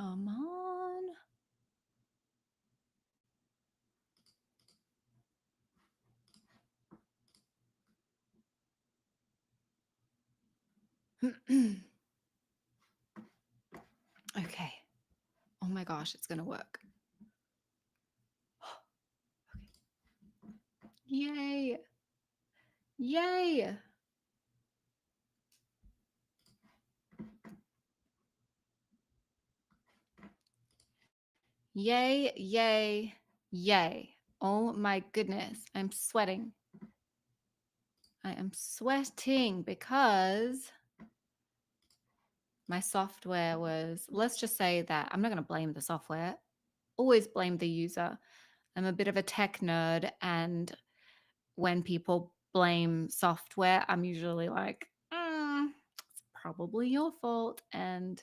Come on. Okay. Oh my gosh, it's going to work. Yay. Yay. Yay, yay, yay. Oh my goodness. I'm sweating. I am sweating because my software was, let's just say that I'm not going to blame the software. Always blame the user. I'm a bit of a tech nerd, and when people blame software, I'm usually like, it's probably your fault. And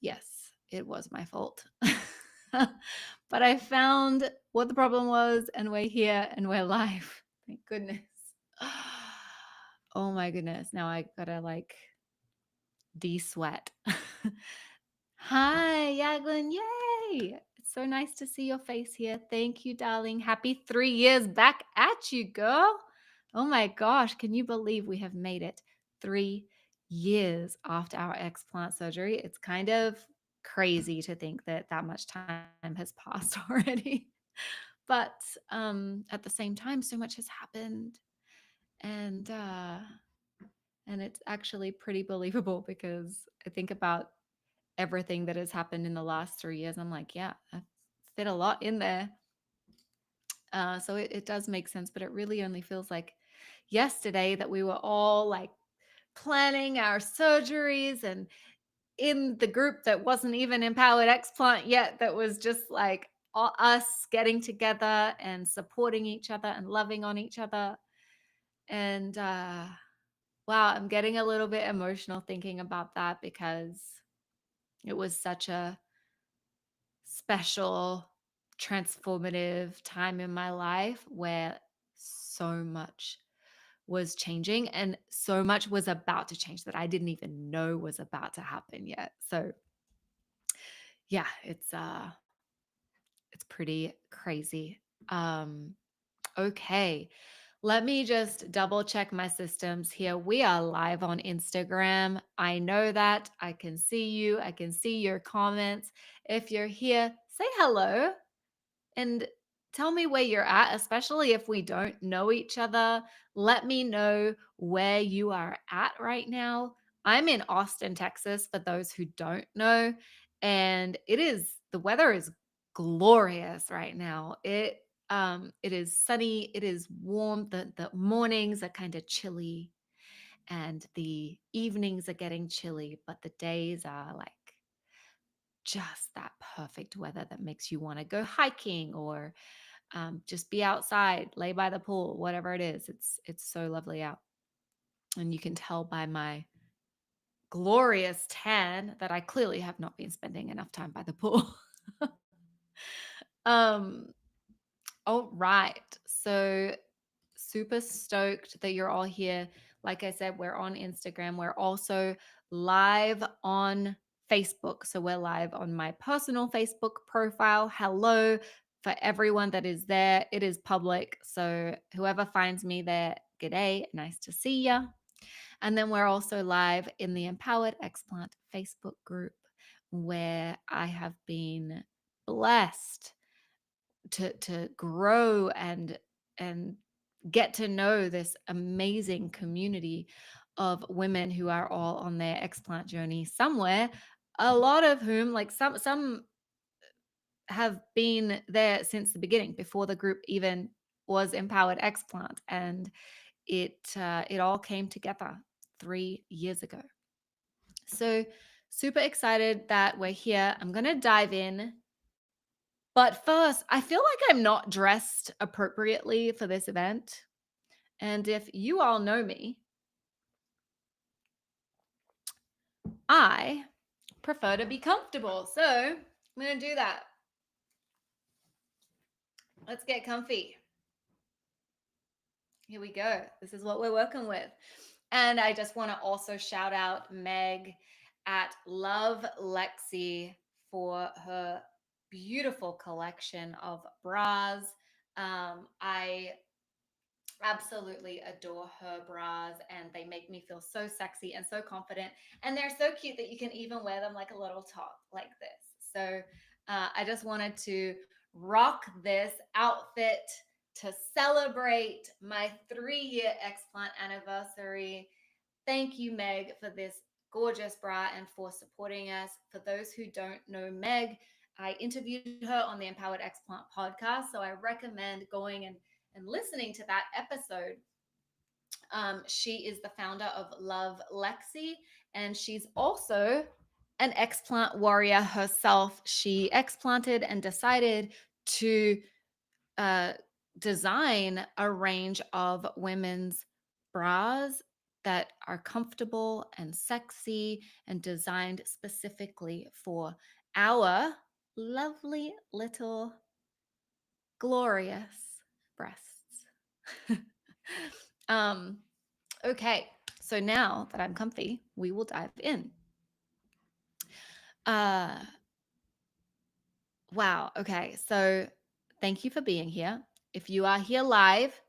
yes, it was my fault. But I found what the problem was, and we're here and we're live. Thank goodness. Oh my goodness. Now I gotta like de-sweat. Hi, Yaglin. Yay. It's so nice to see your face here. Thank you, darling. Happy 3 years back at you, girl. Oh my gosh. Can you believe we have made it 3 years after our explant surgery? It's kind of crazy to think that that much time has passed already. But at the same time, so much has happened. And it's actually pretty believable because I think about everything that has happened in the last 3 years. I'm like, yeah, I fit a lot in there. So it does make sense, but it really only feels like yesterday that we were all like planning our surgeries, and in the group that wasn't even Empowered Explant yet, that was just like us getting together and supporting each other and loving on each other. And wow, I'm getting a little bit emotional thinking about that because it was such a special, transformative time in my life where so much was changing and so much was about to change that I didn't even know was about to happen yet. So yeah, it's pretty crazy. Um okay. Let me just double check my systems here. We are live on Instagram. I know that. I can see you. I can see your comments. If you're here, say hello and tell me where you're at, especially if we don't know each other. Let me know where you are at right now. I'm in Austin, Texas, for those who don't know. And the weather is glorious right now. It is sunny, it is warm. The mornings are kind of chilly and the evenings are getting chilly, but the days are like just that perfect weather that makes you want to go hiking or just be outside, lay by the pool, whatever it is. It's so lovely out, and you can tell by my glorious tan that I clearly have not been spending enough time by the pool. um, all right, so super stoked that you're all here. Like I said, we're on Instagram. We're also live on Facebook. So we're live on my personal Facebook profile. Hello for everyone that is there. It is public. So whoever finds me there, g'day. Nice to see ya. And then we're also live in the Empowered Explant Facebook group where I have been blessed to grow and get to know this amazing community of women who are all on their explant journey somewhere, a lot of whom, like some have been there since the beginning, before the group even was Empowered Explant, and it all came together 3 years ago. So super excited that we're here. I'm going to dive in. But first, I feel like I'm not dressed appropriately for this event. And if you all know me, I prefer to be comfortable. So I'm going to do that. Let's get comfy. Here we go. This is what we're working with. And I just want to also shout out Meg at Love Lexi for her beautiful collection of bras. I absolutely adore her bras, and they make me feel so sexy and so confident. And they're so cute that you can even wear them like a little top like this. So I just wanted to rock this outfit to celebrate my 3 year Explant anniversary. Thank you, Meg, for this gorgeous bra and for supporting us. For those who don't know Meg, I interviewed her on the Empowered Explant podcast. So I recommend going and listening to that episode. She is the founder of Love Lexi, and she's also an explant warrior herself. She explanted and decided to uh, design a range of women's bras that are comfortable and sexy and designed specifically for our lovely little glorious breasts. um, okay, so now that I'm comfy, we will dive in. Uh, wow. Okay, so thank you for being here. If you are here live,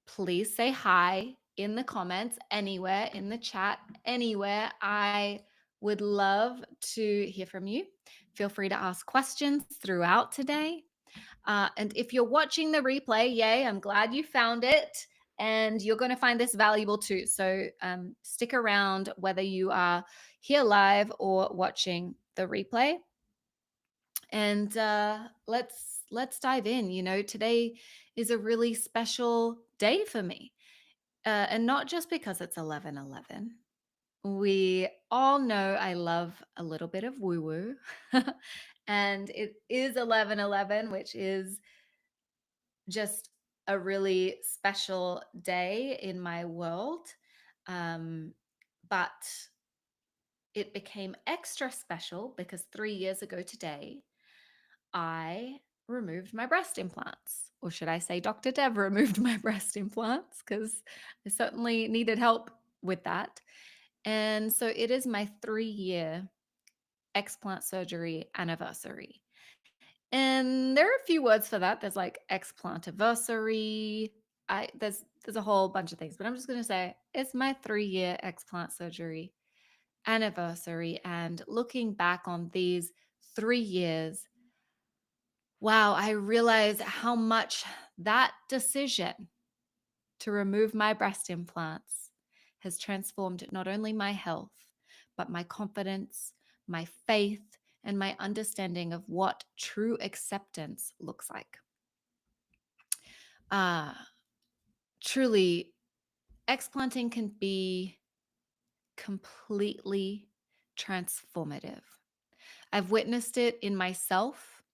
please say hi in the comments, anywhere, in the chat, anywhere. I would love to hear from you. Feel free to ask questions throughout today. And if you're watching the replay, yay, I'm glad you found it. And you're going to find this valuable too. So stick around whether you are here live or watching the replay. And let's dive in. You know, today is a really special day for me, and not just because it's 11/11. We all know I love a little bit of woo woo, and it is 11/11, which is just a really special day in my world. Um, but it became extra special because 3 years ago today, I removed my breast implants. Or should I say, Dr. Dev removed my breast implants because I certainly needed help with that. And so it is my 3 year explant surgery anniversary. And there are a few words for that. There's like explantiversary. There's a whole bunch of things, but I'm just gonna say it's my 3 year explant surgery anniversary. And looking back on these 3 years, wow, I realize how much that decision to remove my breast implants has transformed not only my health, but my confidence, my faith, and my understanding of what true acceptance looks like. Uh, Truly, explanting can be completely transformative. I've witnessed it in myself,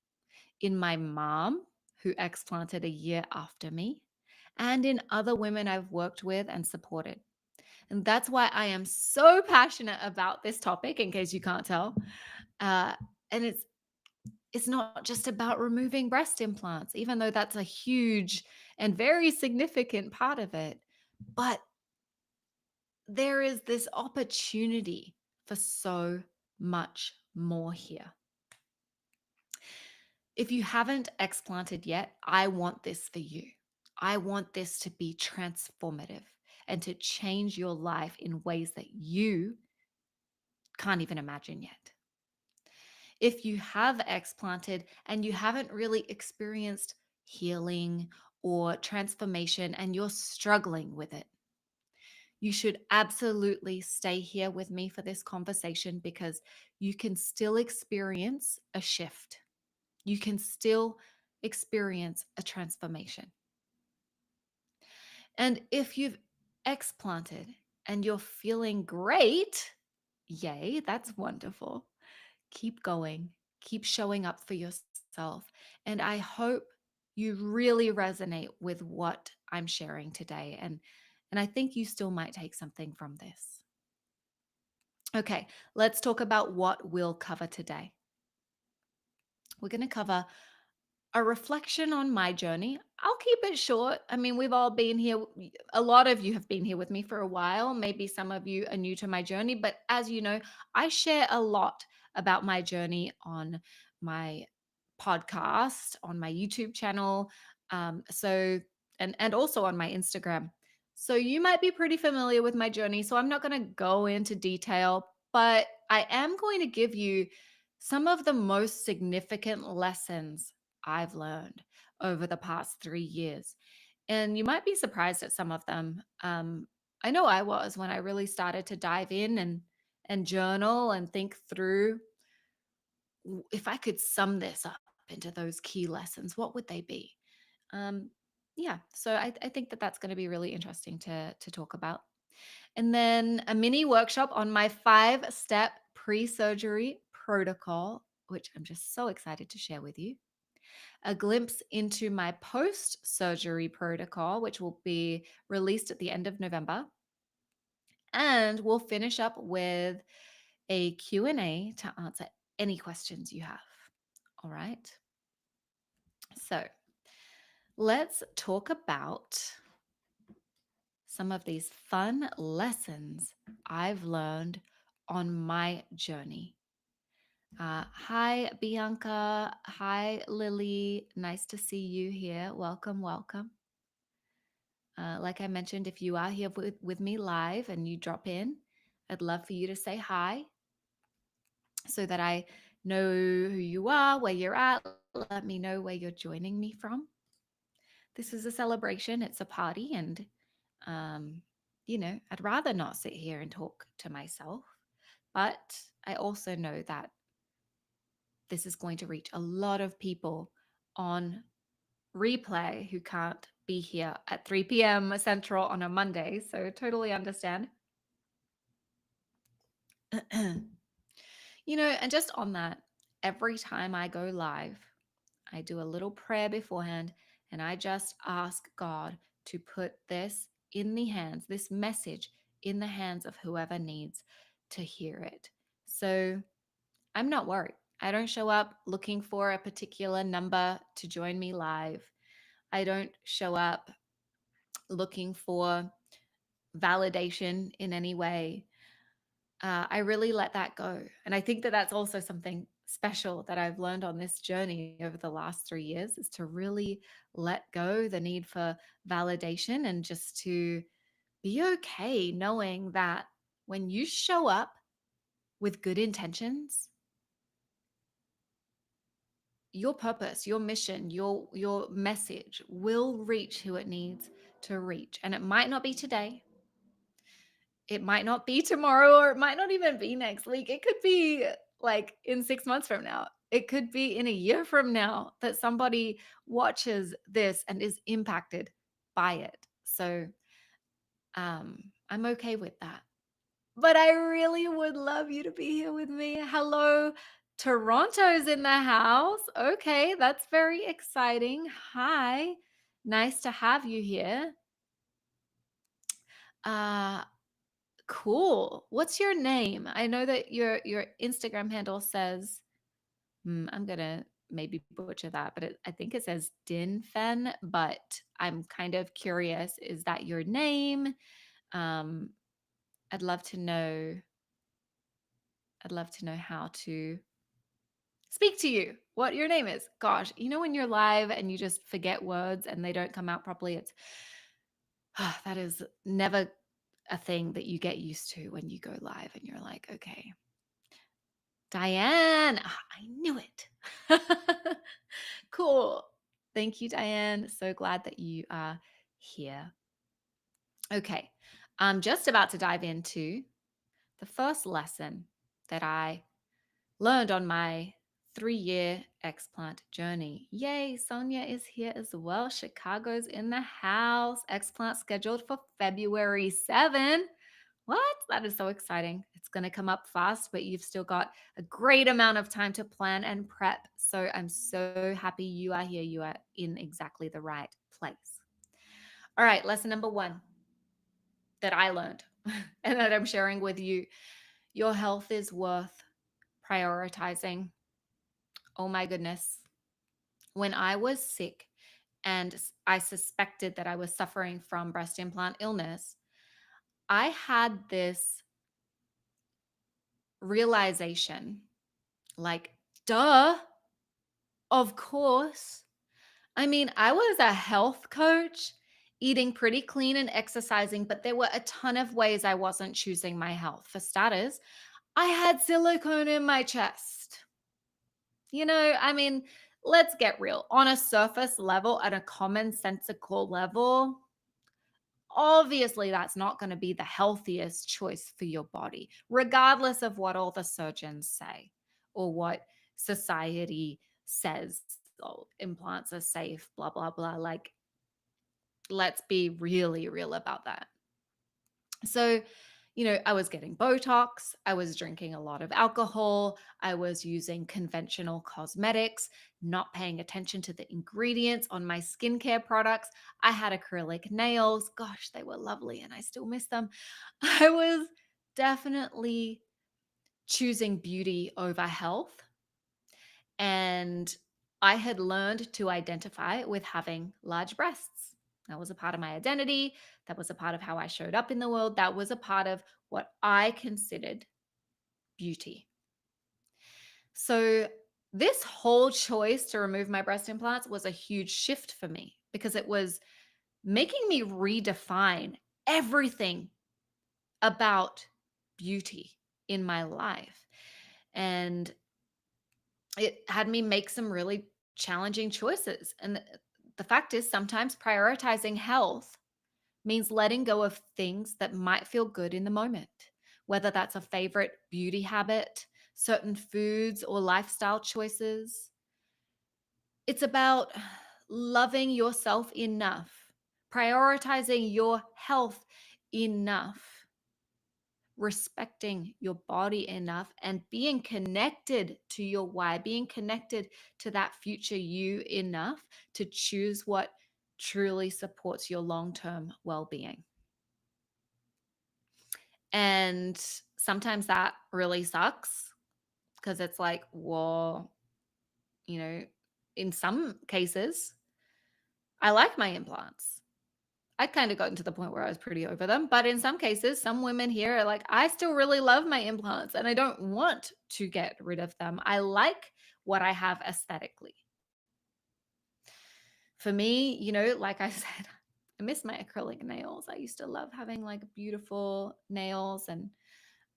in my mom, who explanted a year after me, and in other women I've worked with and supported. And that's why I am so passionate about this topic, in case you can't tell. Uh, and it's not just about removing breast implants, even though that's a huge and very significant part of it. But there is this opportunity for so much more here. If you haven't explanted yet, I want this for you. I want this to be transformative and to change your life in ways that you can't even imagine yet. If you have explanted and you haven't really experienced healing or transformation and you're struggling with it, you should absolutely stay here with me for this conversation because you can still experience a shift. You can still experience a transformation. And if you've explanted and you're feeling great, yay, that's wonderful. Keep going, keep showing up for yourself. And I hope you really resonate with what I'm sharing today. And I think you still might take something from this. Okay, let's talk about what we'll cover today. We're going to cover a reflection on my journey. I'll keep it short. I mean, we've all been here. A lot of you have been here with me for a while. Maybe some of you are new to my journey, but as you know, I share a lot about my journey on my podcast, on my YouTube channel, so and also on my Instagram. So you might be pretty familiar with my journey. So I'm not going to go into detail, but I am going to give you some of the most significant lessons I've learned over the past 3 years. And you might be surprised at some of them. I know I was when I really started to dive in and journal and think through if I could sum this up into those key lessons, what would they be? Um, yeah, so I think that that's going to be really interesting to talk about. And then a mini workshop on my 5-step pre-surgery protocol, which I'm just so excited to share with you. A glimpse into my post-surgery protocol, which will be released at the end of November. And we'll finish up with a Q&A to answer any questions you have. All right. So let's talk about some of these fun lessons I've learned on my journey. Hi, Bianca. Hi, Lily. Nice to see you here. Welcome, welcome. Like I mentioned, if you are here with me live and you drop in, I'd love for you to say hi so that I know who you are, where you're at. Let me know where you're joining me from. This is a celebration, it's a party, and um, I'd rather not sit here and talk to myself. But I also know that this is going to reach a lot of people on replay who can't be here at 3 p.m. Central on a Monday. So totally understand. And just on that, every time I go live, I do a little prayer beforehand and I just ask God to put this message in the hands of whoever needs to hear it. So I'm not worried. I don't show up looking for a particular number to join me live. I don't show up looking for validation in any way. I really let that go. And I think that that's also something special that I've learned on this journey over the last 3 years is to really let go the need for validation and just to be okay knowing that when you show up with good intentions, your purpose, your mission, your message will reach who it needs to reach. And it might not be today. It might not be tomorrow, or it might not even be next week. It could be like in 6 months from now. It could be in a year from now that somebody watches this and is impacted by it. So I'm okay with that. But I really would love you to be here with me. Hello, Toronto's in the house. Okay, that's very exciting. Hi, nice to have you here. Uh, cool. What's your name? I know that your Instagram handle says, I'm gonna maybe butcher that, but I think it says Dinfen, but I'm kind of curious. Is that your name? Um, I'd love to know. I'd love to know how to speak to you, what your name is. Gosh, when you're live and you just forget words and they don't come out properly, that is never a thing that you get used to when you go live and you're like, okay, Diane, I knew it. Cool. Thank you, Diane. So glad that you are here. Okay, I'm just about to dive into the first lesson that I learned on my 3-year explant journey. Yay, Sonia is here as well. Chicago's in the house. Explant scheduled for February 7. What? That is so exciting. It's going to come up fast, but you've still got a great amount of time to plan and prep. So I'm so happy you are here. You are in exactly the right place. All right, lesson number 1 that I learned and that I'm sharing with you. Your health is worth prioritizing. Oh my goodness. When I was sick and I suspected that I was suffering from breast implant illness, I had this realization Like, duh, of course. I mean, I was a health coach, eating pretty clean and exercising, but there were a ton of ways I wasn't choosing my health. For starters, I had silicone in my chest. I mean, let's get real. On a surface level, at a commonsensical level, obviously that's not going to be the healthiest choice for your body, regardless of what all the surgeons say or what society says. Oh, implants are safe, blah, blah, blah. Like, let's be really real about that. So, I was getting Botox, I was drinking a lot of alcohol, I was using conventional cosmetics, not paying attention to the ingredients on my skincare products. I had acrylic nails. Gosh, they were lovely and I still miss them. I was definitely choosing beauty over health. And I had learned to identify with having large breasts. That was a part of my identity. That was a part of how I showed up in the world. That was a part of what I considered beauty. So, this whole choice to remove my breast implants was a huge shift for me because it was making me redefine everything about beauty in my life. And it had me make some really challenging choices. And the fact is, sometimes prioritizing health means letting go of things that might feel good in the moment, whether that's a favorite beauty habit, certain foods, or lifestyle choices. It's about loving yourself enough, prioritizing your health enough, respecting your body enough, and being connected to your why, being connected to that future you enough to choose what truly supports your long-term well-being. And sometimes that really sucks because it's like, well, you know, in some cases, I like my implants. I kind of gotten to the point where I was pretty over them. But in some cases, some women here are like, I still really love my implants and I don't want to get rid of them. I like what I have aesthetically. For me, like I said, I miss my acrylic nails. I used to love having like beautiful nails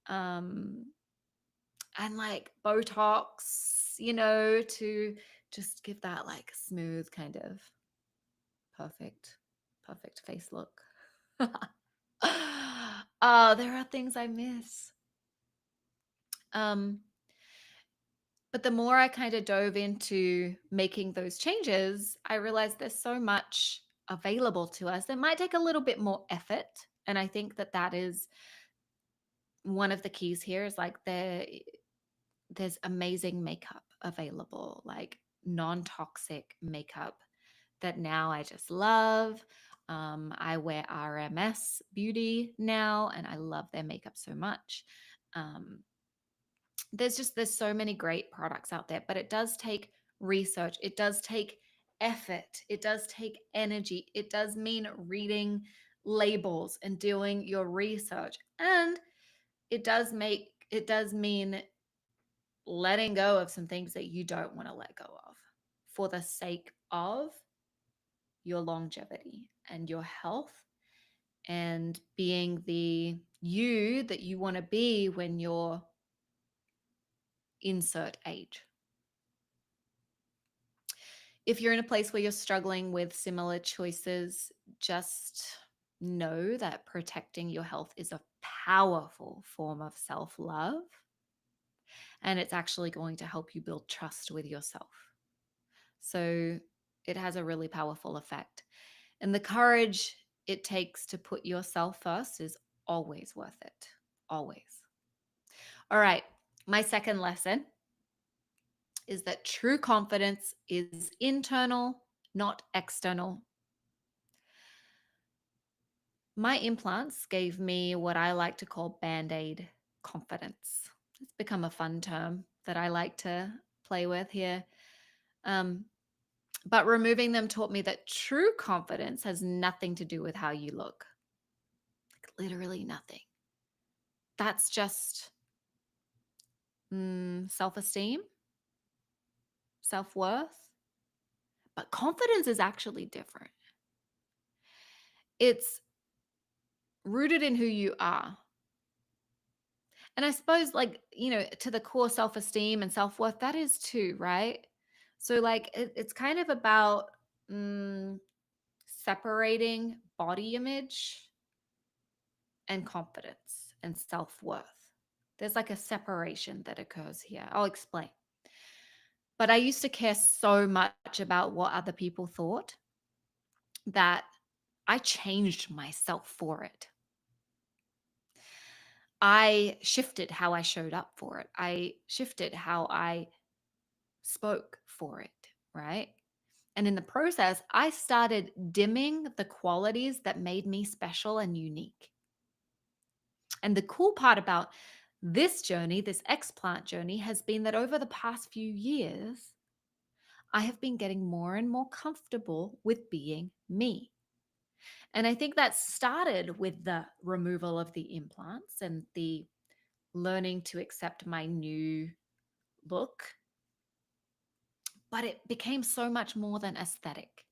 um and like Botox, to just give that like smooth kind of perfect, perfect face look. Oh, there are things I miss. Um, but the more I kind of dove into making those changes, I realized there's so much available to us that might take a little bit more effort. And I think that that is one of the keys here is like there's amazing makeup available, like non-toxic makeup that now I just love. I wear RMS Beauty now, and I love their makeup so much. Um, there's so many great products out there, but it does take research. It does take effort. It does take energy. It does mean reading labels and doing your research, and it does mean letting go of some things that you don't want to let go of for the sake of your longevity and your health and being the you that you want to be when you're insert age. If you're in a place where you're struggling with similar choices, just know that protecting your health is a powerful form of self love. And it's actually going to help you build trust with yourself. So it has a really powerful effect. And the courage it takes to put yourself first is always worth it. Always. All right. My second lesson is that true confidence is internal, not external. My implants gave me what I like to call band aid confidence. It's become a fun term that I like to play with here. Um, but removing them taught me that true confidence has nothing to do with how you look, like literally nothing. That's just self-esteem, self-worth, but confidence is actually different. It's rooted in who you are. And I suppose, like, to the core self-esteem and self-worth, that is too, right? So, like, it's kind of about mm, separating body image and confidence and self-worth. There's like a separation that occurs here. I'll explain. But I used to care so much about what other people thought that I changed myself for it. I shifted how I showed up for it. I shifted how I spoke for it, right? And in the process, I started dimming the qualities that made me special and unique. And the cool part about this journey, this explant journey, has been that over the past few years, I have been getting more and more comfortable with being me. And I think that started with the removal of the implants and the learning to accept my new look, but it became so much more than aesthetic.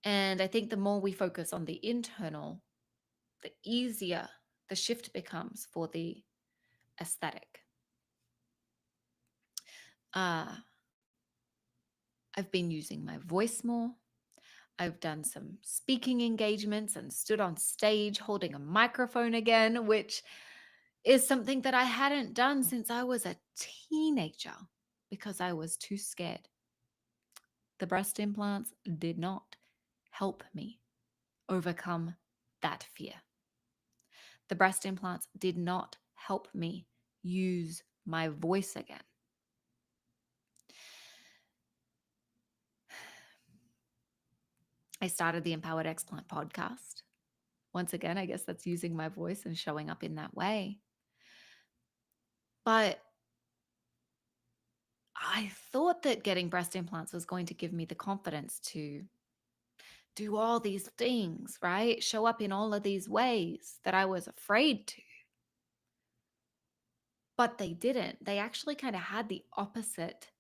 And I think the more we focus on the internal, the easier the shift becomes for the aesthetic. Uh, I've been using my voice more. I've done some speaking engagements and stood on stage holding a microphone again, which is something that I hadn't done since I was a teenager because I was too scared. The breast implants did not help me overcome that fear. The breast implants did not help me use my voice again. I started the Empowered Explant podcast. Once again, I guess that's using my voice and showing up in that way. But I thought that getting breast implants was going to give me the confidence to do all these things, right? Show up in all of these ways that I was afraid to. But they didn't. They actually kind of had the opposite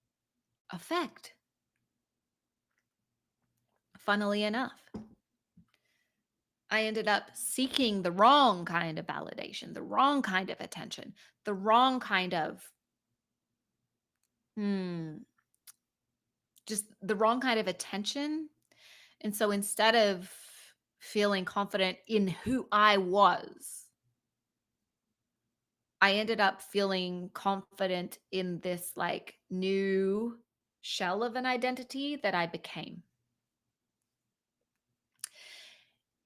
effect. Funnily enough, I ended up seeking the wrong kind of validation, the wrong kind of attention, the wrong kind of, hmm, just the wrong kind of attention. And so instead of feeling confident in who I was, I ended up feeling confident in this like new shell of an identity that I became.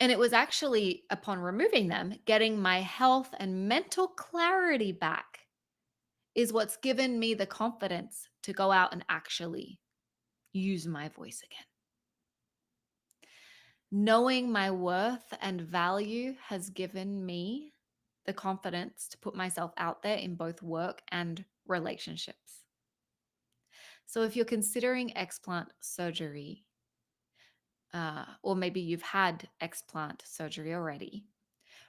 And it was actually upon removing them, getting my health and mental clarity back is what's given me the confidence to go out and actually use my voice again. Knowing my worth and value has given me the confidence to put myself out there in both work and relationships. So if you're considering explant surgery, or maybe you've had explant surgery already,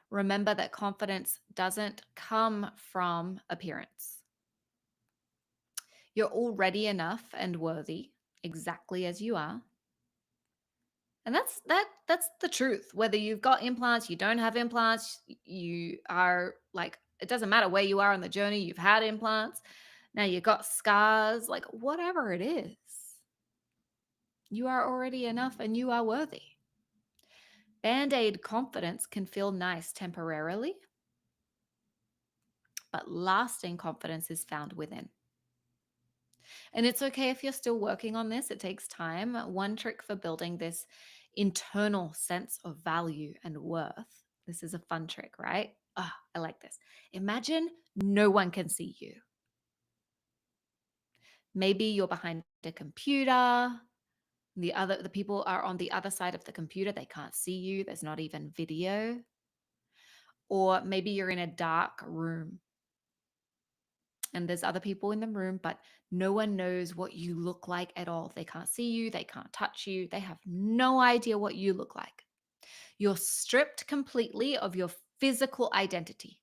remember that confidence doesn't come from appearance. You're already enough and worthy exactly as you are. And that's the truth. Whether you've got implants, you don't have implants, you are like, it doesn't matter where you are on the journey, you've had implants, now you've got scars, like whatever it is, you are already enough and you are worthy. Band-aid confidence can feel nice temporarily, but lasting confidence is found within. And it's okay if you're still working on this, it takes time. One trick for building this internal sense of value and worth. This is a fun trick, right? Ah, I like this. Imagine no one can see you. Maybe you're behind a computer. The people are on the other side of the computer. They can't see you. There's not even video. Or maybe you're in a dark room and there's other people in the room, but no one knows what you look like at all. They can't see you, they can't touch you, they have no idea what you look like. You're stripped completely of your physical identity.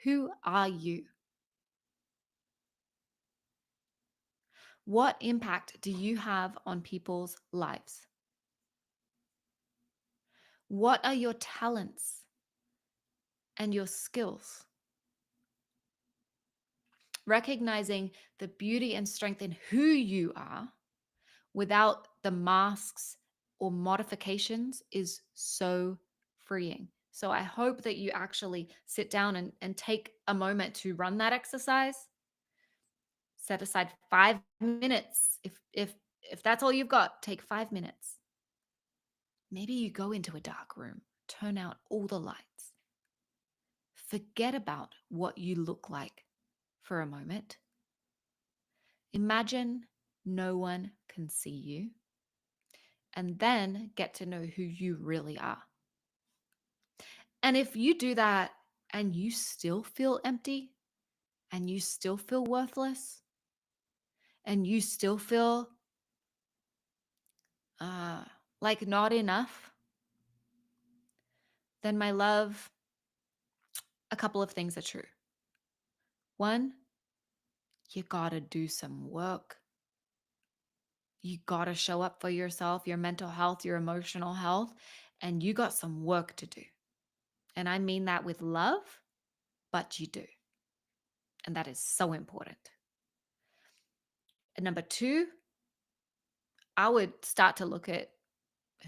Who are you? What impact do you have on people's lives? What are your talents and your skills? Recognizing the beauty and strength in who you are without the masks or modifications is so freeing. So I hope that you actually sit down and take a moment to run that exercise. Set aside 5 minutes. If that's all you've got, take 5 minutes. Maybe you go into a dark room, turn out all the lights. Forget about what you look like for a moment. Imagine no one can see you, and then get to know who you really are. And if you do that and you still feel empty and you still feel worthless and you still feel uh, like not enough, then my love, a couple of things are true. One, you gotta do some work. You gotta show up for yourself, your mental health, your emotional health, and you got some work to do. And I mean that with love, but you do. And that is so important. And number two, I would start to look at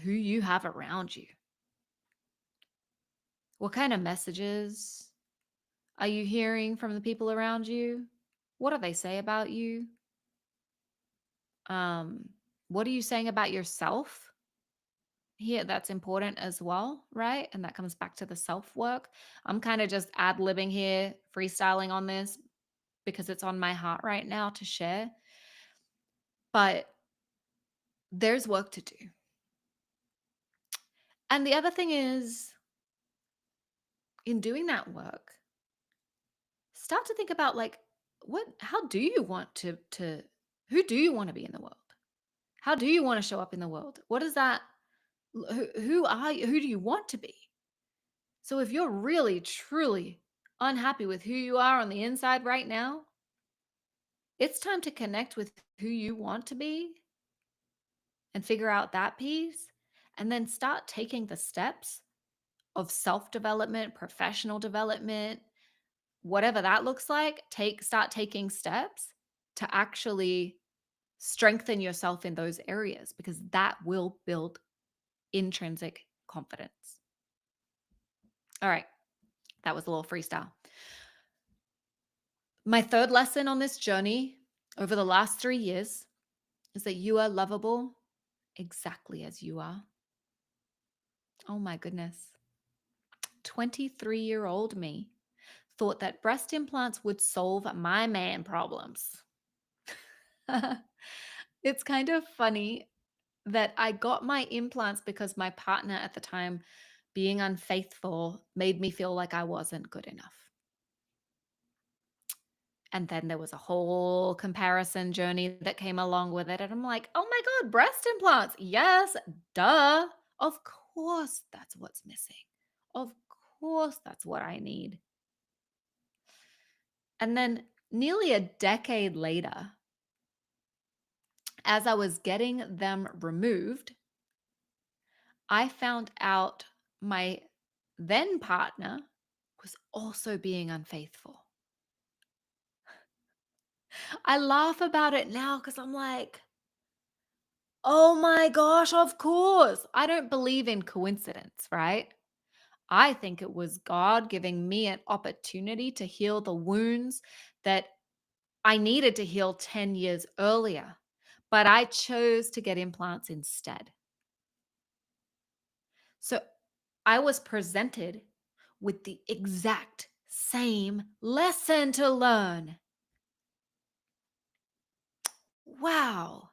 who you have around you. What kind of messages are you hearing from the people around you? What do they say about you? Um, what are you saying about yourself? Here, that's important as well, right? And that comes back to the self work. I'm kind of just ad libbing here, freestyling on this because it's on my heart right now to share. But there's work to do. And the other thing is, in doing that work, start to think about like, how do you want to who do you want to be in the world? How do you want to show up in the world? What is that? Who are you? Who do you want to be? So if you're really truly unhappy with who you are on the inside right now, it's time to connect with who you want to be and figure out that piece, and then start taking the steps of self-development, professional development, whatever that looks like. Start taking steps to actually strengthen yourself in those areas, because that will build intrinsic confidence. All right, that was a little freestyle. My third lesson on this journey over the last 3 years is that you are lovable exactly as you are. Oh my goodness. 23-year-old me thought that breast implants would solve my man problems. It's kind of funny that I got my implants because my partner at the time, being unfaithful, made me feel like I wasn't good enough. And then there was a whole comparison journey that came along with it. And I'm like, oh my God, breast implants. Yes, duh. Of course, that's what's missing. Of course, that's what I need. And then nearly a decade later, as I was getting them removed, I found out my then partner was also being unfaithful. I laugh about it now because I'm like, oh my gosh, of course. I don't believe in coincidence, right? I think it was God giving me an opportunity to heal the wounds that I needed to heal 10 years earlier, but I chose to get implants instead. So I was presented with the exact same lesson to learn. Wow.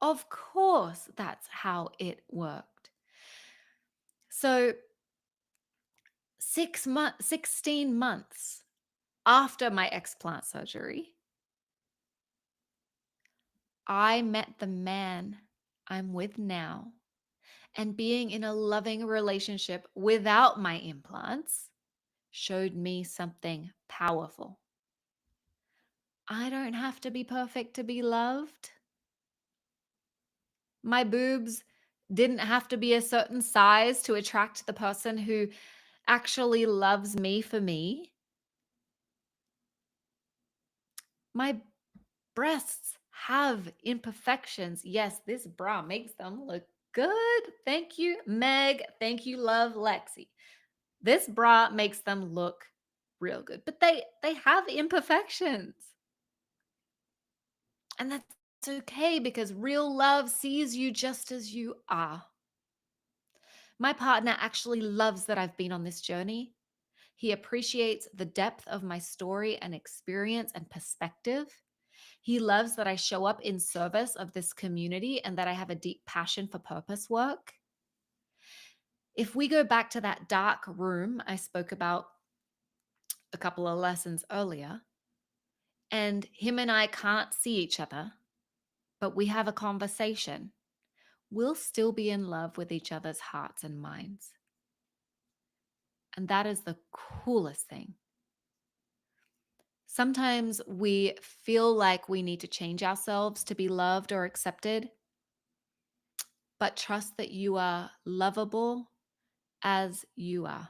Of course, that's how it worked. So 16 months after my explant surgery, I met the man I'm with now, and being in a loving relationship without my implants showed me something powerful. I don't have to be perfect to be loved. My boobs didn't have to be a certain size to attract the person who actually loves me for me. My breasts have imperfections. Yes, this bra makes them look good. Thank you, Meg. Thank you, love, Lexi. This bra makes them look real good, but they have imperfections. And that's okay because real love sees you just as you are. My partner actually loves that I've been on this journey. He appreciates the depth of my story and experience and perspective. He loves that I show up in service of this community and that I have a deep passion for purpose work. If we go back to that dark room I spoke about a couple of lessons earlier, and him and I can't see each other, but we have a conversation, we'll still be in love with each other's hearts and minds. And that is the coolest thing. Sometimes we feel like we need to change ourselves to be loved or accepted, but trust that you are lovable as you are.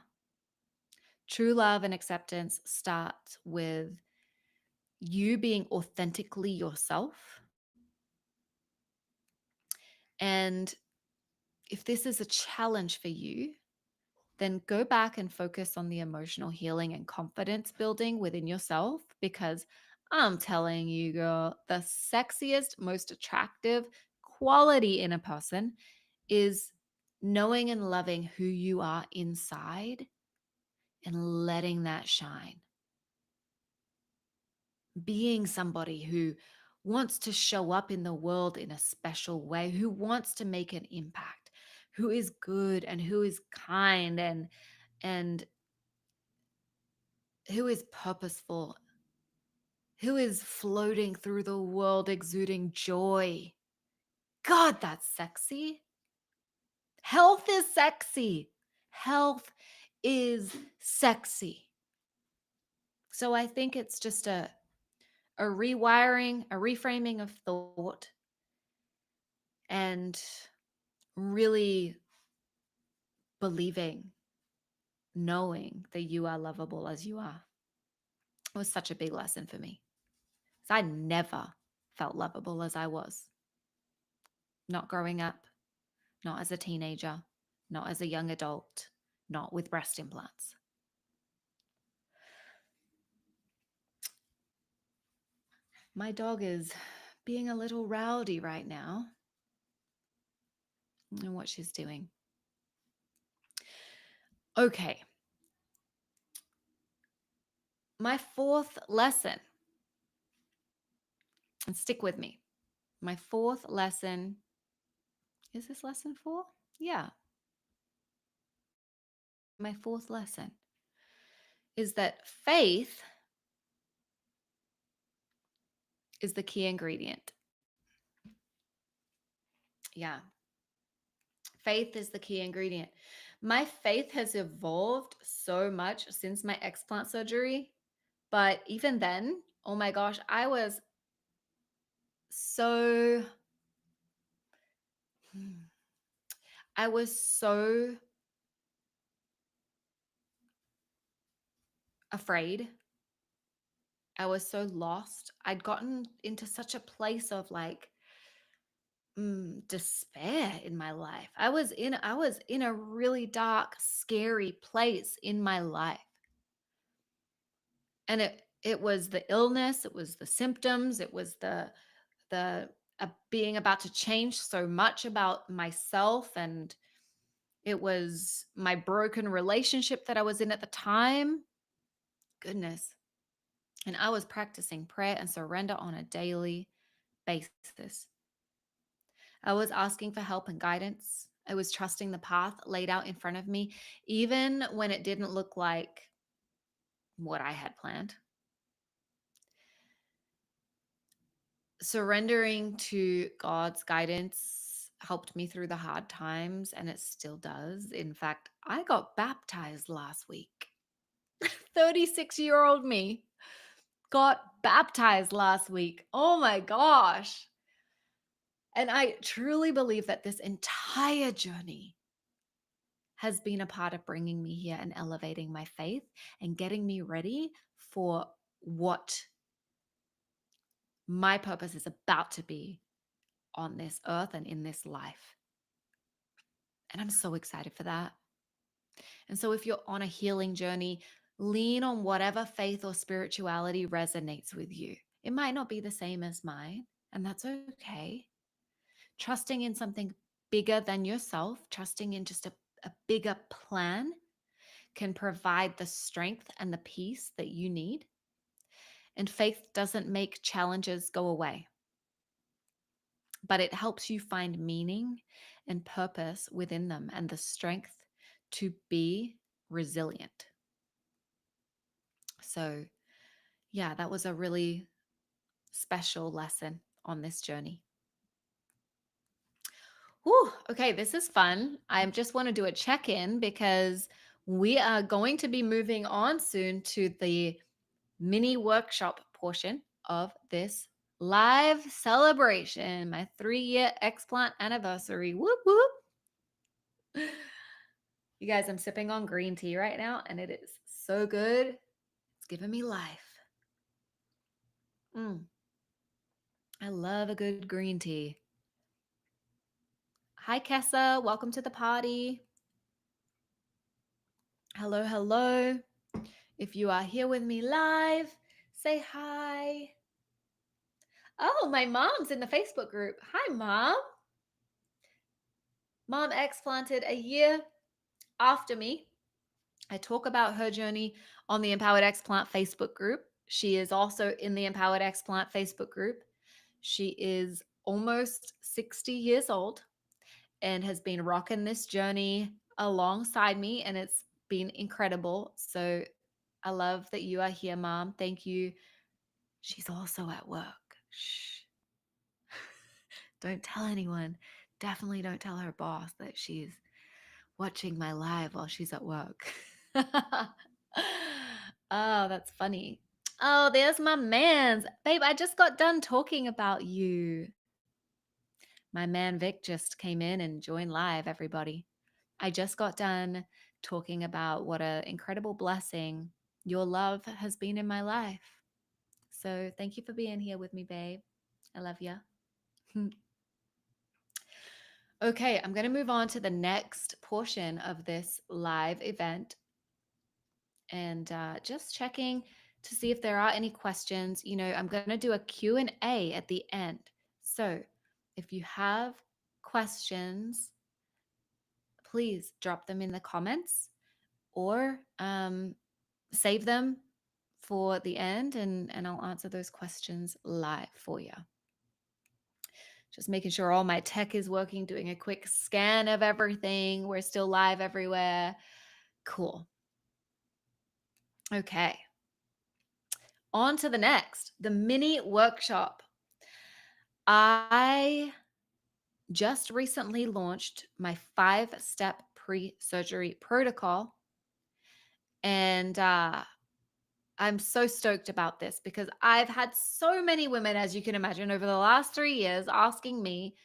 True love and acceptance start with you being authentically yourself. And if this is a challenge for you, then go back and focus on the emotional healing and confidence building within yourself because I'm telling you, girl, the sexiest, most attractive quality in a person is knowing and loving who you are inside and letting that shine. Being somebody who wants to show up in the world in a special way, who wants to make an impact, who is good and who is kind and who is purposeful, who is floating through the world exuding joy. God, that's sexy. Health is sexy. Health is sexy. So I think it's just a rewiring, a reframing of thought, and really believing, knowing that you are lovable as you are. It was such a big lesson for me. Because I never felt lovable as I was. Not growing up, not as a teenager, not as a young adult, not with breast implants. My dog is being a little rowdy right now. I don't know what she's doing. Okay. My fourth lesson, and stick with me. My fourth lesson, is this lesson four? Yeah. My fourth lesson is that faith is the key ingredient. Yeah. Faith is the key ingredient. My faith has evolved so much since my explant surgery. But even then, oh my gosh, so, hmm, I was so afraid. I was so lost. I'd gotten into such a place of like despair in my life. I was in a really dark, scary place in my life. And it was the illness, it was the symptoms, it was the being about to change so much about myself, and it was my broken relationship that I was in at the time. Goodness. And I was practicing prayer and surrender on a daily basis. I was asking for help and guidance. I was trusting the path laid out in front of me, even when it didn't look like what I had planned. Surrendering to God's guidance helped me through the hard times, and it still does. In fact, I got baptized last week. 36-year-old me got baptized last week. Oh my gosh. And I truly believe that this entire journey has been a part of bringing me here and elevating my faith and getting me ready for what my purpose is about to be on this earth and in this life. And I'm so excited for that. And so, if you're on a healing journey, lean on whatever faith or spirituality resonates with you. It might not be the same as mine, and that's okay. Trusting in something bigger than yourself, trusting in just a bigger plan can provide the strength and the peace that you need. And faith doesn't make challenges go away, but it helps you find meaning and purpose within them and the strength to be resilient. So, yeah, that was a really special lesson on this journey. Whew, okay, this is fun. I just want to do a check in because we are going to be moving on soon to the mini workshop portion of this live celebration, my 3-year Explant anniversary. Whoop, whoop. You guys, I'm sipping on green tea right now, and it is so good. It's giving me life. I love a good green tea. Hi, Kessa. Welcome to the party. Hello, hello. If you are here with me live, say hi. Oh, my mom's in the Facebook group. Hi, Mom. Mom explanted a year after me. I talk about her journey on the Empowered Explant Facebook group. She is also in the Empowered Explant Facebook group. She is almost 60 years old and has been rocking this journey alongside me, and it's been incredible. So I love that you are here, Mom. Thank you. She's also at work. Shh. Don't tell anyone. Definitely don't tell her boss that she's watching my live while she's at work. Oh, that's funny. Oh, there's my man's. Babe, I just got done talking about you. My man Vic just came in and joined live, everybody. I just got done talking about what an incredible blessing your love has been in my life. So thank you for being here with me, babe. I love you. Okay, I'm going to move on to the next portion of this live event and just checking to see if there are any questions. I'm going to do a Q&A at the end. So if you have questions, please drop them in the comments or save them for the end, and I'll answer those questions live for you. Just making sure all my tech is working, doing a quick scan of everything. We're still live everywhere. Cool. Okay. On to the next, the mini workshop. I just recently launched my 5-step pre-surgery protocol. And I'm so stoked about this because I've had so many women, as you can imagine, over the last 3 years asking me,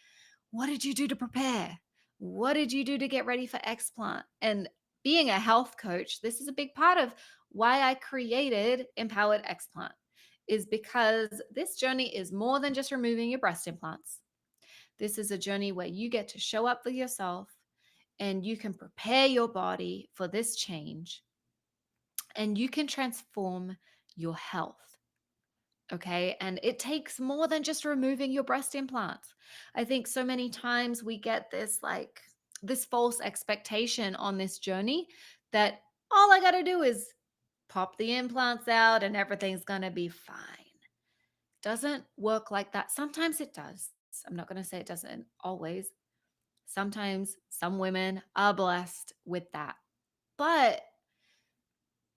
what did you do to prepare? What did you do to get ready for Explant? And being a health coach, this is a big part of why I created Empowered Explant, is because this journey is more than just removing your breast implants. This is a journey where you get to show up for yourself and you can prepare your body for this change and you can transform your health. Okay. And it takes more than just removing your breast implants. I think so many times we get this false expectation on this journey that all I got to do is pop the implants out and everything's going to be fine. Doesn't work like that. Sometimes it does. I'm not going to say it doesn't always. Sometimes some women are blessed with that. But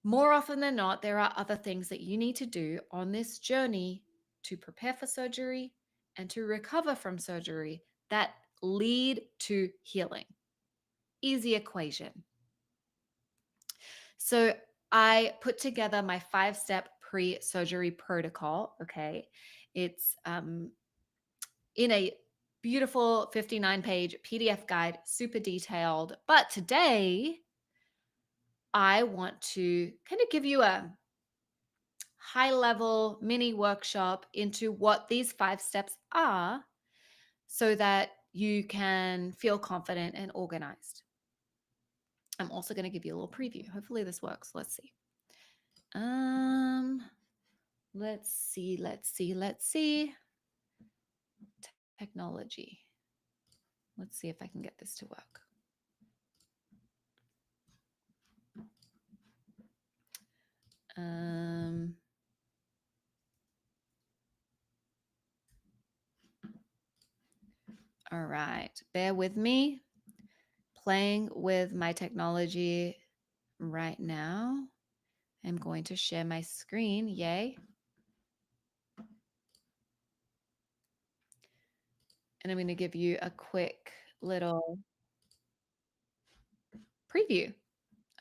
more often than not, there are other things that you need to do on this journey to prepare for surgery and to recover from surgery that lead to healing. Easy equation. So I put together my 5-step pre-surgery protocol. Okay. It's in a beautiful 59-page PDF guide, super detailed. But today, I want to kind of give you a high level mini workshop into what these 5 steps are so that you can feel confident and organized. I'm also going to give you a little preview. Hopefully this works. Let's see. Um let's see. Technology. Let's see if I can get this to work. Um all right. Bear with me. Playing with my technology right now. I'm going to share my screen. Yay. And I'm going to give you a quick little preview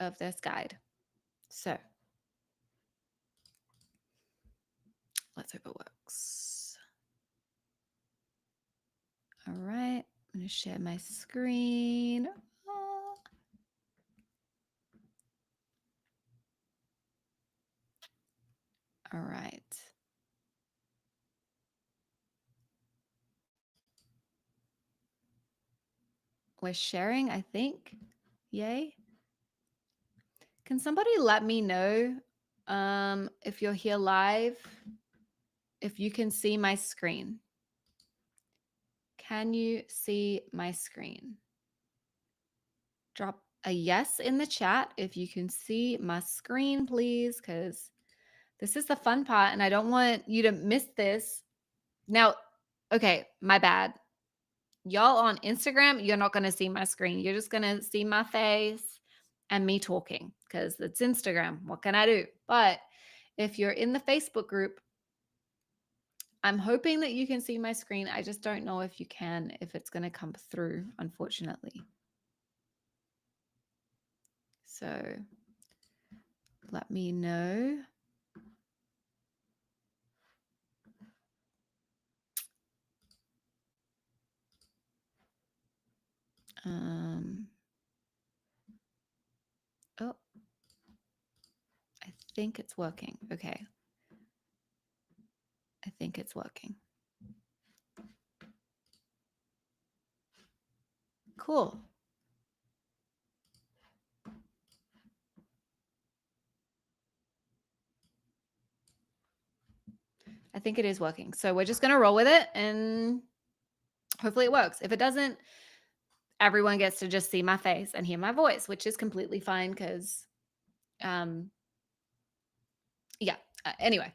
of this guide. So let's hope it works. All right. I'm going to share my screen. All right. We're sharing, I think. Yay. Can somebody let me know if you're here live, if you can see my screen? Can you see my screen? Drop a yes in the chat if you can see my screen, please, because this is the fun part and I don't want you to miss this. Now, okay, my bad. Y'all on Instagram, you're not going to see my screen. You're just going to see my face and me talking because it's Instagram. What can I do? But if you're in the Facebook group, I'm hoping that you can see my screen. I just don't know if you can, if it's going to come through, unfortunately. So let me know. Oh, I think it's working. Okay. I think it's working. Cool. I think it is working. So we're just going to roll with it and hopefully it works. If it doesn't, everyone gets to just see my face and hear my voice, which is completely fine because, yeah. Anyway,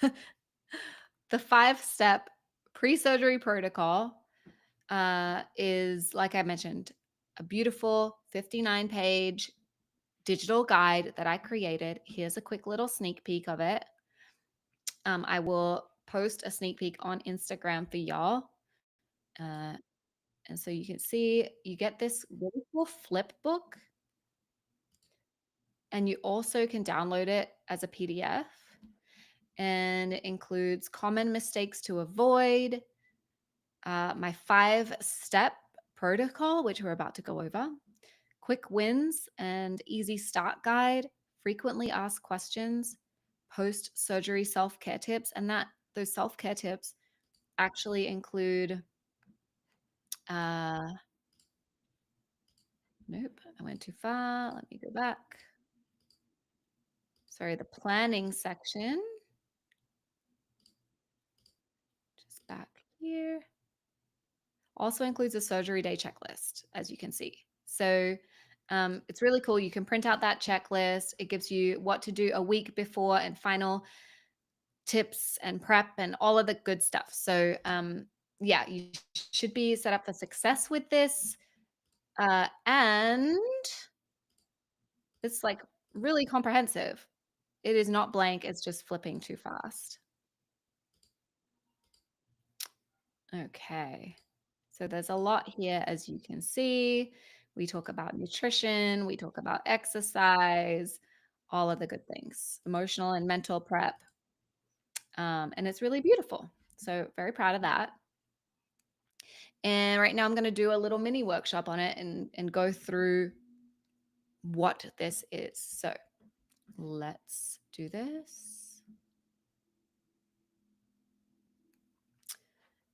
the 5-step pre-surgery protocol is, like I mentioned, a beautiful 59-page digital guide that I created. Here's a quick little sneak peek of it. I will post a sneak peek on Instagram for y'all. And so you can see you get this really cool flip book, and you also can download it as a PDF. And it includes common mistakes to avoid, my 5-step protocol, which we're about to go over, quick wins and easy start guide, frequently asked questions, post surgery self care tips, and that those self care tips actually include. Uh, nope, I went too far. Let me go back. Sorry, the planning section. Just back here. Also includes a surgery day checklist, as you can see. So it's really cool. You can print out that checklist. It gives you what to do a week before and final tips and prep and all of the good stuff. So yeah, you should be set up for success with this. And it's like really comprehensive. It is not blank. It's just flipping too fast. Okay. So there's a lot here, as you can see. We talk about nutrition, we talk about exercise, all of the good things, emotional and mental prep. And it's really beautiful. So, very proud of that. And right now, I'm going to do a little mini workshop on it and go through what this is. So, let's do this.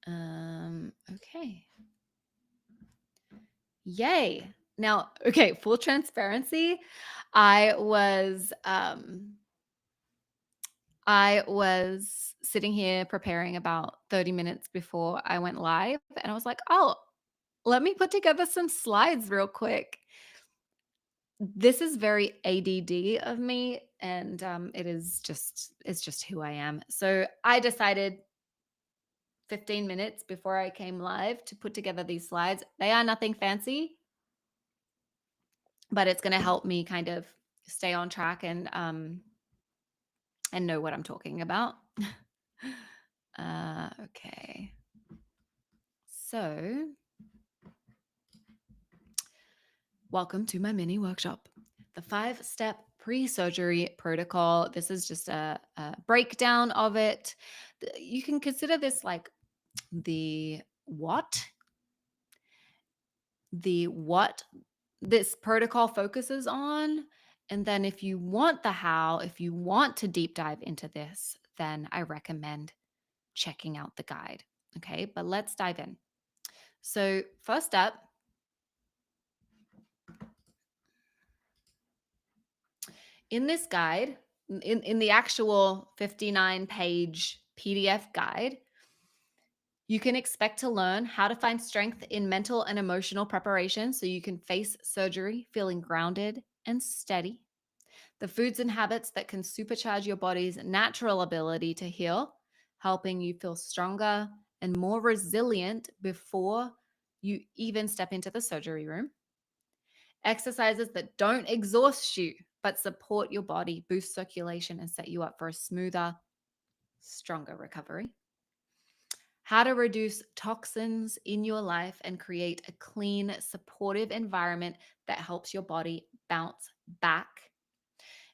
Okay. Yay. Now, okay, full transparency, I was um I was sitting here preparing about 30 minutes before I went live and I was like, "Oh, let me put together some slides real quick." This is very ADD of me and it's just who I am. So, I decided 15 minutes before I came live to put together these slides. They are nothing fancy, but it's going to help me kind of stay on track and know what I'm talking about. Okay. So, welcome to my mini workshop. The 5-step pre-surgery protocol. This is just a breakdown of it. You can consider this like the what this protocol focuses on. And then if you want the how, if you want to deep dive into this, then I recommend checking out the guide. Okay, but let's dive in. So, first up, in this guide, in the actual 59-page PDF guide, you can expect to learn how to find strength in mental and emotional preparation so you can face surgery feeling grounded and steady. The foods and habits that can supercharge your body's natural ability to heal, helping you feel stronger and more resilient before you even step into the surgery room. Exercises that don't exhaust you, but support your body, boost circulation, and set you up for a smoother, stronger recovery. How to reduce toxins in your life and create a clean, supportive environment that helps your body bounce back,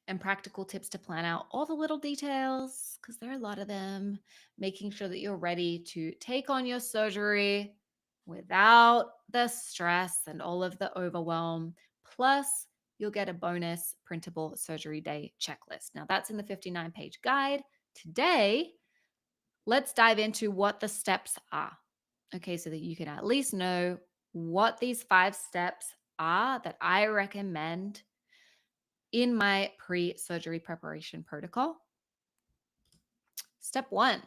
and practical tips to plan out all the little details, because there are a lot of them, making sure that you're ready to take on your surgery without the stress and all of the overwhelm. Plus, you'll get a bonus printable surgery day checklist. Now, that's in the 59-page guide. Today, let's dive into what the steps are. Okay, so that you can at least know what these 5 steps are that I recommend in my pre surgery preparation protocol. Step 1,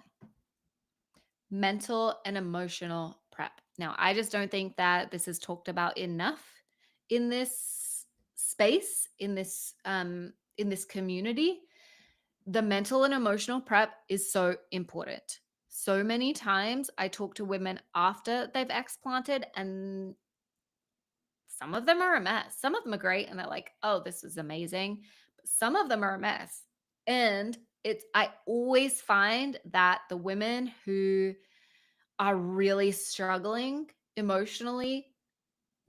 mental and emotional prep. Now, I just don't think that this is talked about enough in this space, in this community. The mental and emotional prep is so important. So many times I talk to women after they've explanted, and some of them are a mess. Some of them are great and they're like, "Oh, this is amazing." But some of them are a mess. And I always find that the women who are really struggling emotionally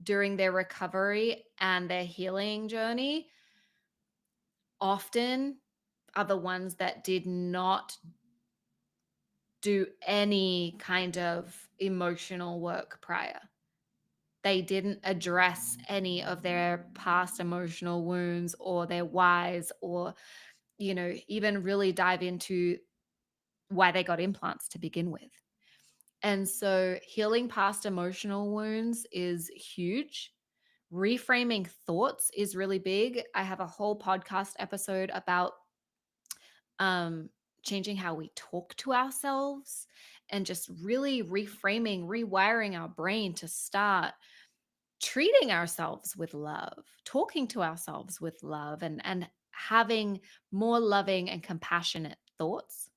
during their recovery and their healing journey often are the ones that did not do any kind of emotional work prior. They didn't address any of their past emotional wounds or their whys, or even really dive into why they got implants to begin with. And so healing past emotional wounds is huge. Reframing thoughts is really big. I have a whole podcast episode about um changing how we talk to ourselves and just really reframing, rewiring our brain to start treating ourselves with love, talking to ourselves with love, and having more loving and compassionate thoughts.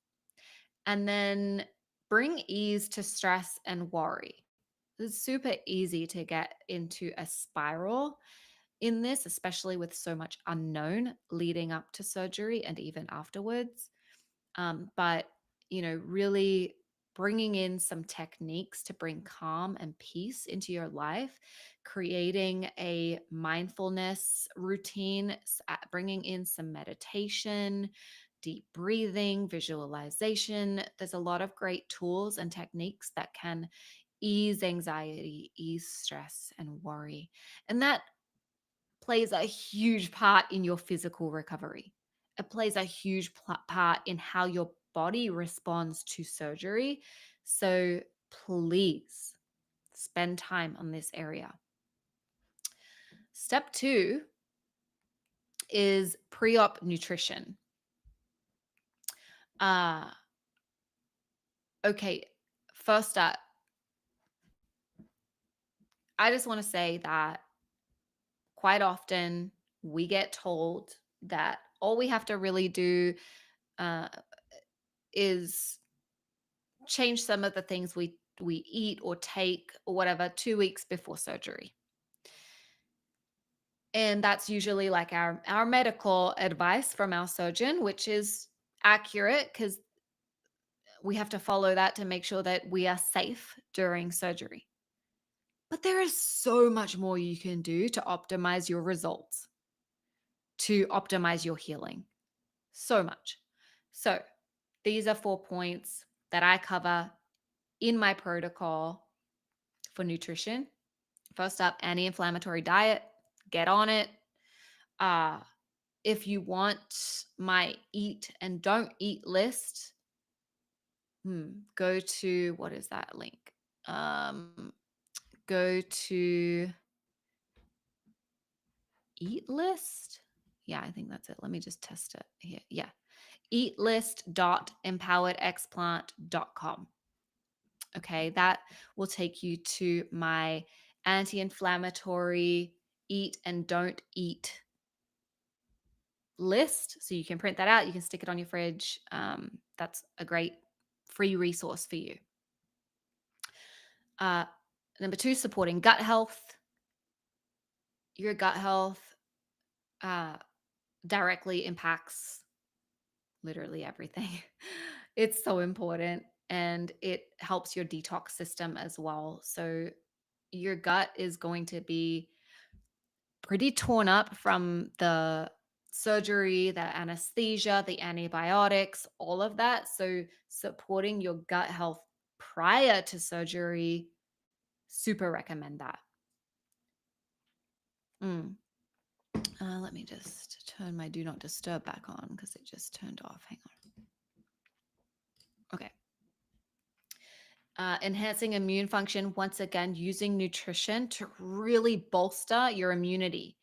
And then bring ease to stress and worry. It's super easy to get into a spiral in this, especially with so much unknown leading up to surgery and even afterwards. But really bringing in some techniques to bring calm and peace into your life, creating a mindfulness routine, bringing in some meditation, deep breathing, visualization. There's a lot of great tools and techniques that can ease anxiety, ease stress, and worry. And that plays a huge part in your physical recovery. It plays a huge part in how your body responds to surgery. So please spend time on this area. Step 2 is pre op nutrition. Uh, okay, first up, I just want to say that quite often we get told that all we have to really do uh, is change some of the things we eat or take or whatever 2 weeks before surgery. And that's usually like our medical advice from our surgeon, which is accurate because we have to follow that to make sure that we are safe during surgery. But there is so much more you can do to optimize your results, to optimize your healing. So much. So, these are 4 points that I cover in my protocol for nutrition. First up, anti-inflammatory diet. Get on it. Uh, if you want my eat and don't eat list, go to what is that link? Go to eat list. Yeah, I think that's it. Let me just test it here. Yeah. eatlist.empoweredexplant.com. Okay, that will take you to my anti inflammatory eat and don't eat list. So you can print that out, you can stick it on your fridge. That's a great free resource for you. Uh, Number 2, supporting gut health. Your gut health uh, directly impacts literally everything. It's so important and it helps your detox system as well. So your gut is going to be pretty torn up from the surgery, the anesthesia, the antibiotics, all of that. So supporting your gut health prior to surgery, super recommend that. Mm. Let me just turn my do not disturb back on because it just turned off. Hang on. Okay. Enhancing immune function, once again, using nutrition to really bolster your immunity.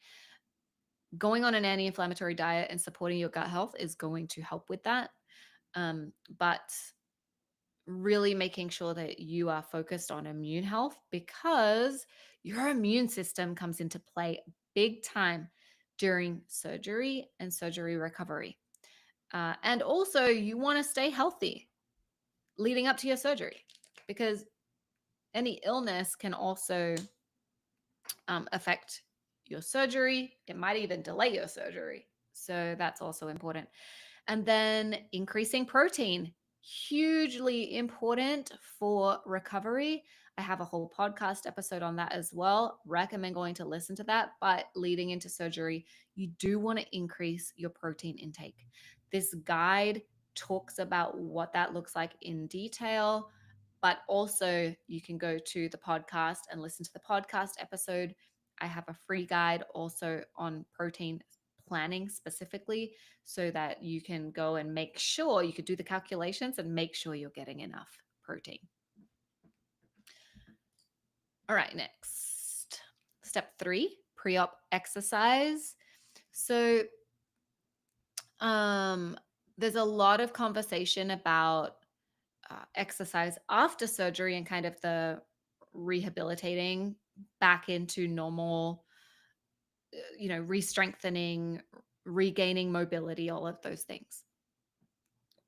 Going on an anti inflammatory diet and supporting your gut health is going to help with that. But really making sure that you are focused on immune health because your immune system comes into play big time during surgery and surgery recovery. And also, you want to stay healthy leading up to your surgery because any illness can also affect your surgery. It might even delay your surgery. So that's also important. And then increasing protein, hugely important for recovery. I have a whole podcast episode on that as well. Recommend going to listen to that. But leading into surgery, you do want to increase your protein intake. This guide talks about what that looks like in detail, but also you can go to the podcast and listen to the podcast episode. I have a free guide also on protein planning specifically so that you can go and make sure you could do the calculations and make sure you're getting enough protein. All right, next. Step 3, pre-op exercise. So there's a lot of conversation about exercise after surgery and kind of the rehabilitating back into normal, re-strengthening, regaining mobility, all of those things.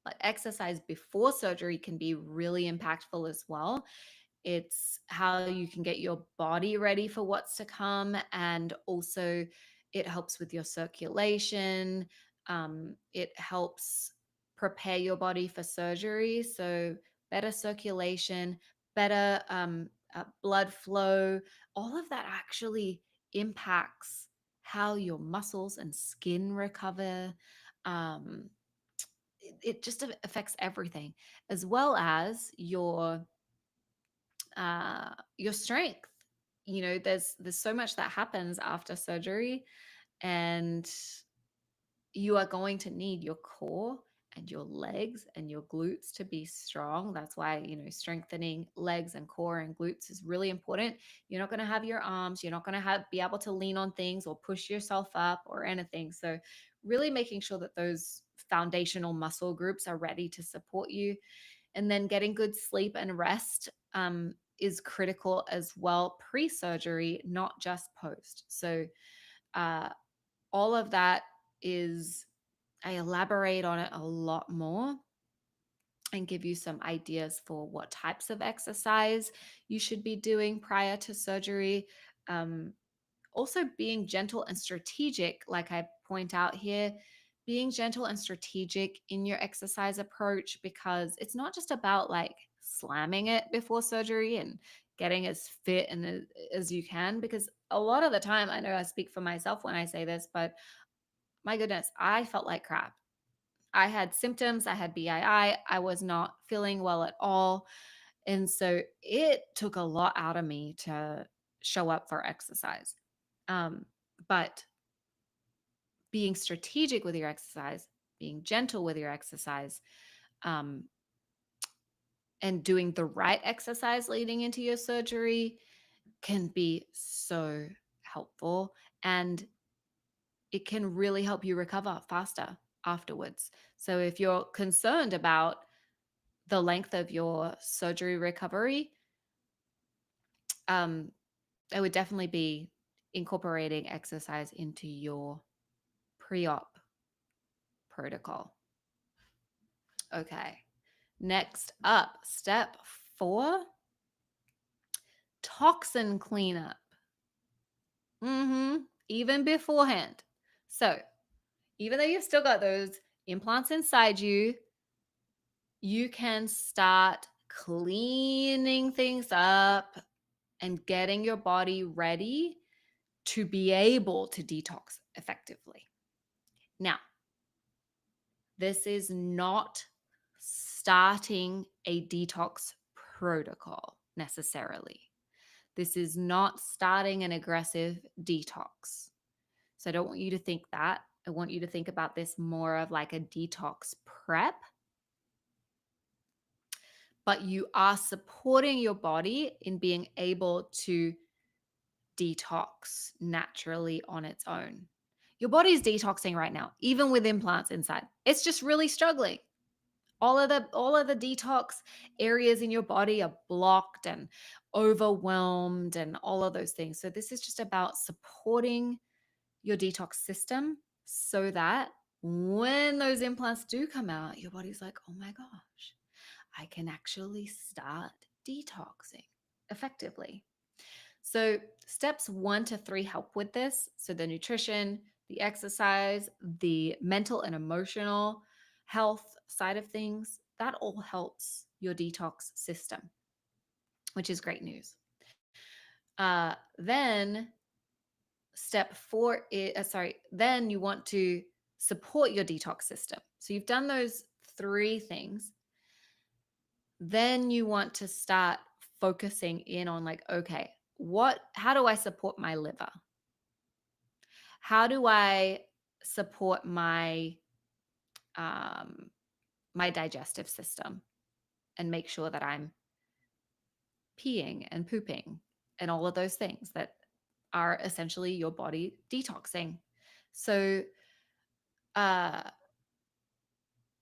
But exercise before surgery can be really impactful as well. It's how you can get your body ready for what's to come. And also, it helps with your circulation. It helps prepare your body for surgery. So, better circulation, better blood flow. All of that actually impacts how your muscles and skin recover. Um, it just affects everything, as well as your strength. There's so much that happens after surgery, and you are going to need your core and your legs and your glutes to be strong. That's why, strengthening legs and core and glutes is really important. You're not going to have your arms, you're not going to have be able to lean on things or push yourself up or anything. So really making sure that those foundational muscle groups are ready to support you, and then getting good sleep and rest is critical as well, pre-surgery, not just post. So uh, all of that is, I elaborate on it a lot more and give you some ideas for what types of exercise you should be doing prior to surgery. Um, Also, being gentle and strategic, like I point out here, being gentle and strategic in your exercise approach, because it's not just about like slamming it before surgery and getting as fit and as you can. Because a lot of the time, I know I speak for myself when I say this, but my goodness, I felt like crap. I had symptoms, I had BII, I was not feeling well at all. And so it took a lot out of me to show up for exercise. Um, but being strategic with your exercise, being gentle with your exercise, um, and doing the right exercise leading into your surgery can be so helpful. And it can really help you recover faster afterwards. So if you're concerned about the length of your surgery recovery, um, I would definitely be incorporating exercise into your pre-op protocol. Okay. Next up, step 4, toxin cleanup. Even beforehand. So, even though you've still got those implants inside you, you can start cleaning things up and getting your body ready to be able to detox effectively. Now, this is not starting a detox protocol necessarily. This is not starting an aggressive detox. So I don't want you to think that. I want you to think about this more of like a detox prep, but you are supporting your body in being able to detox naturally on its own. Your body's detoxing right now, even with implants inside. It's just really struggling. All of the detox areas in your body are blocked and overwhelmed and all of those things. So this is just about supporting your detox system so that when those implants do come out, your body's like, oh my gosh, I can actually start detoxing effectively. So, steps 1 to 3 help with this. So, the nutrition, the exercise, the mental and emotional health side of things, that all helps your detox system, which is great news. Then, step 4 is, then you want to support your detox system. So, you've done those 3 things. Then you want to start focusing in on, like, okay, how do I support my liver? How do I support um, my digestive system and make sure that I'm peeing and pooping and all of those things that are essentially your body detoxing? So uh,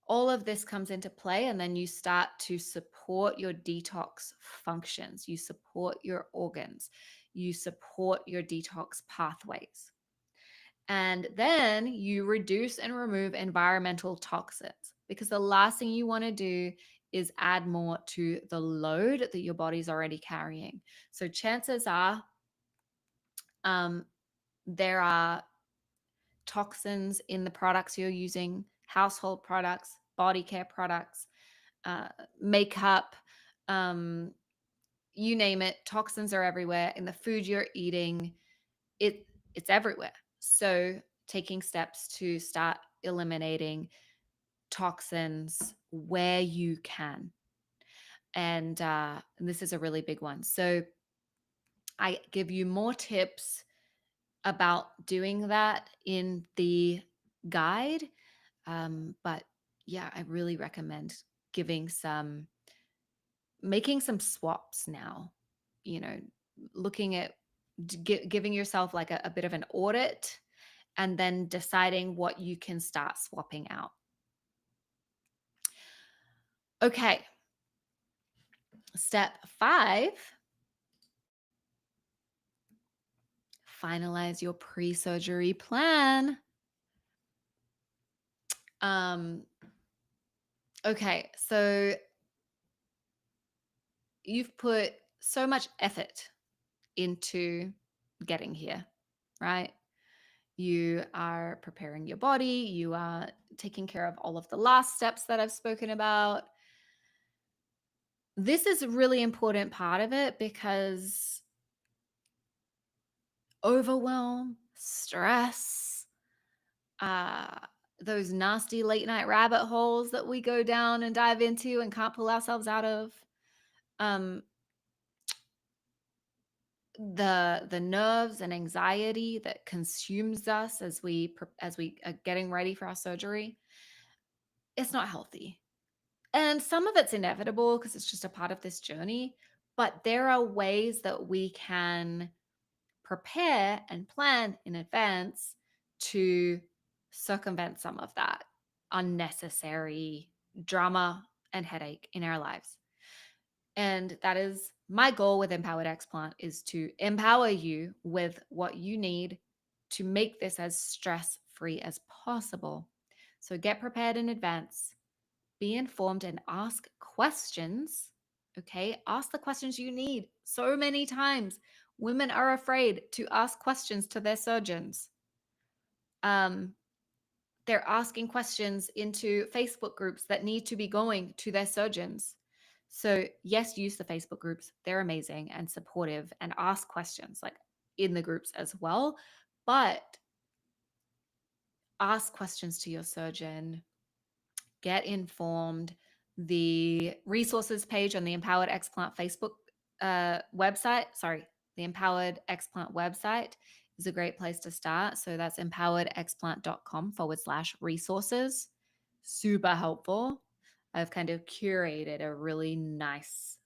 all of this comes into play, and then you start to support your detox functions. You support your organs. You support your detox pathways. And then you reduce and remove environmental toxins, because the last thing you want to do is add more to the load that your body's already carrying. So chances are um, there are toxins in the products you're using, household products, body care products, uh, makeup. Um, you name it, toxins are everywhere in the food you're eating. It's everywhere. So taking steps to start eliminating toxins where you can. And this is a really big one. So I give you more tips about doing that in the guide. But yeah, I really recommend giving some, making some swaps now, you know, looking at giving yourself like a bit of an audit and then deciding what you can start swapping out. Okay, step 5, finalize your pre surgery plan. Um, okay, so you've put so much effort into getting here, right? You are preparing your body, you are taking care of all of the last steps that I've spoken about. This is a really important part of it because overwhelm, stress, uh, those nasty late night rabbit holes that we go down and dive into and can't pull ourselves out of. Um, the nerves and anxiety that consumes us as we are getting ready for our surgery, it's not healthy. And some of it's inevitable because it's just a part of this journey, but there are ways that we can prepare and plan in advance to circumvent some of that unnecessary drama and headache in our lives. And that is my goal with Empowered Explant, is to empower you with what you need to make this as stress-free as possible. So get prepared in advance, be informed, and ask questions. Okay, ask the questions you need. So many times women are afraid to ask questions to their surgeons. Um, they're asking questions into Facebook groups that need to be going to their surgeons. So, yes, use the Facebook groups. They're amazing and supportive, and ask questions like in the groups as well. But ask questions to your surgeon, get informed. The resources page on the Empowered Explant Facebook the Empowered Explant website is a great place to start. So that's empoweredexplant.com/resources. Super helpful. I've kind of curated a really nice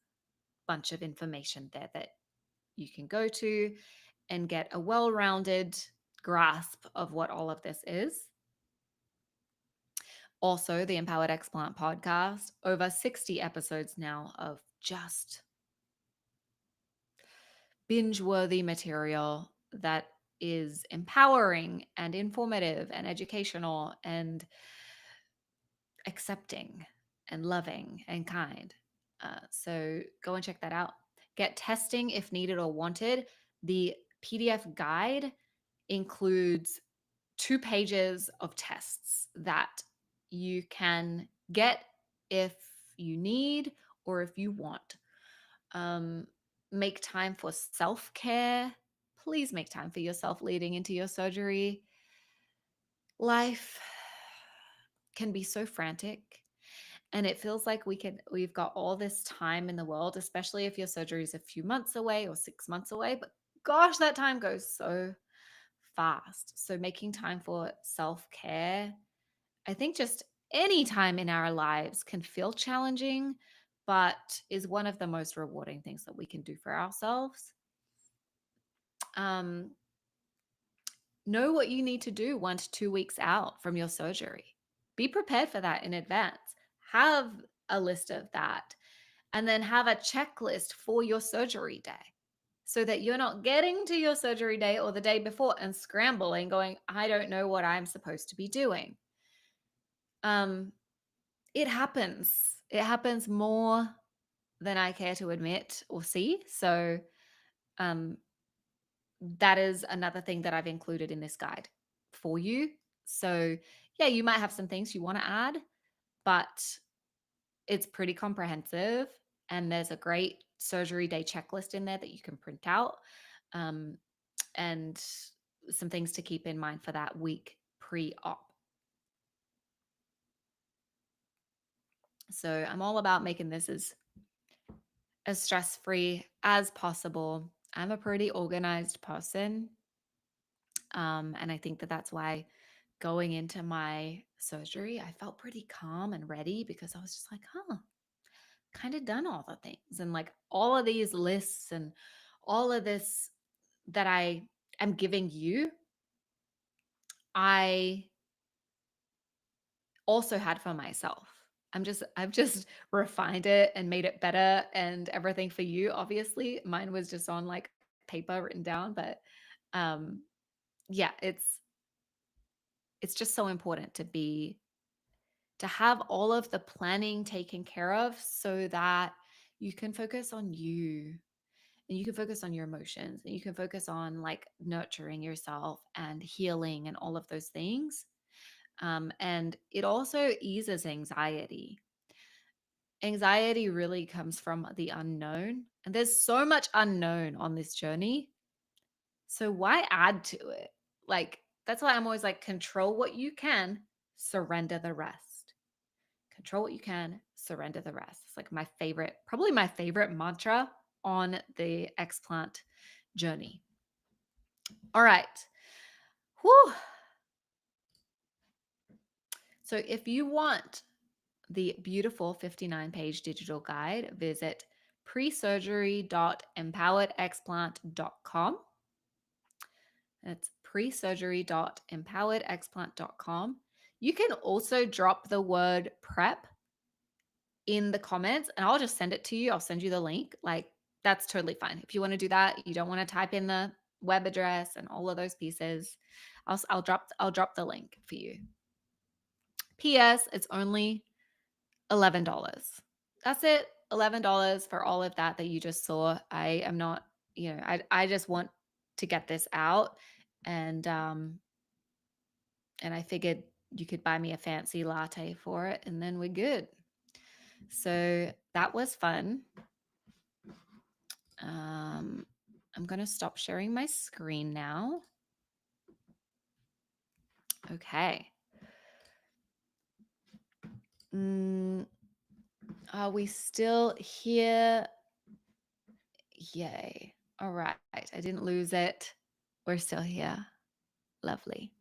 bunch of information there that you can go to and get a well rounded grasp of what all of this is. Also, the Empowered Explant podcast, over 60 episodes now of just binge worthy material that is empowering and informative and educational and accepting and loving and kind. So go and check that out. Get testing if needed or wanted. The PDF guide includes 2 pages of tests that you can get if you need or if you want. Um, make time for self care. Please make time for yourself leading into your surgery. Life can be so frantic, and it feels like we've got all this time in the world, especially if your surgery is a few months away or 6 months away. But gosh, that time goes so fast. So making time for self care, I think just any time in our lives can feel challenging, but is one of the most rewarding things that we can do for ourselves. Um, know what you need to do 1 to 2 weeks out from your surgery. Be prepared for that in advance. Have a list of that, and then have a checklist for your surgery day so that you're not getting to your surgery day or the day before and scrambling, going, I don't know what I'm supposed to be doing. Um, it happens. It happens more than I care to admit or see. So, um, that is another thing that I've included in this guide for you. So, yeah, you might have some things you want to add, but it's pretty comprehensive. And there's a great surgery day checklist in there that you can print out, um, and some things to keep in mind for that week pre-op. So I'm all about making this as stress-free as possible. I'm a pretty organized person. And I think that that's why going into my surgery, I felt pretty calm and ready because I was just like, kind of done all the things. And like all of these lists and all of this that I am giving you, I also had for myself. I've just refined it and made it better and everything for you. Obviously, mine was just on like paper written down, but um, yeah, it's just so important to have all of the planning taken care of so that you can focus on you and you can focus on your emotions and you can focus on like nurturing yourself and healing and all of those things. And it also eases anxiety. Anxiety really comes from the unknown, and there's so much unknown on this journey. So why add to it? Like, that's why I'm always like, control what you can, surrender the rest. Control what you can, surrender the rest. It's like my favorite, probably my favorite mantra on the explant journey. All right. Whew. So if you want the beautiful 59-page digital guide, visit presurgery.empoweredexplant.com. That's presurgery.empoweredexplant.com. You can also drop the word prep in the comments and I'll just send it to you. I'll send you the link. Like, that's totally fine. If you want to do that, you don't want to type in the web address and all of those pieces, I'll drop the link for you. PS, it's only $11. That's it. $11 for all of that you just saw. I am not, I just want to get this out, and I figured you could buy me a fancy latte for it and then we're good. So that was fun. I'm going to stop sharing my screen now. Okay. Are we still here? Yay. All right. I didn't lose it. We're still here. Lovely.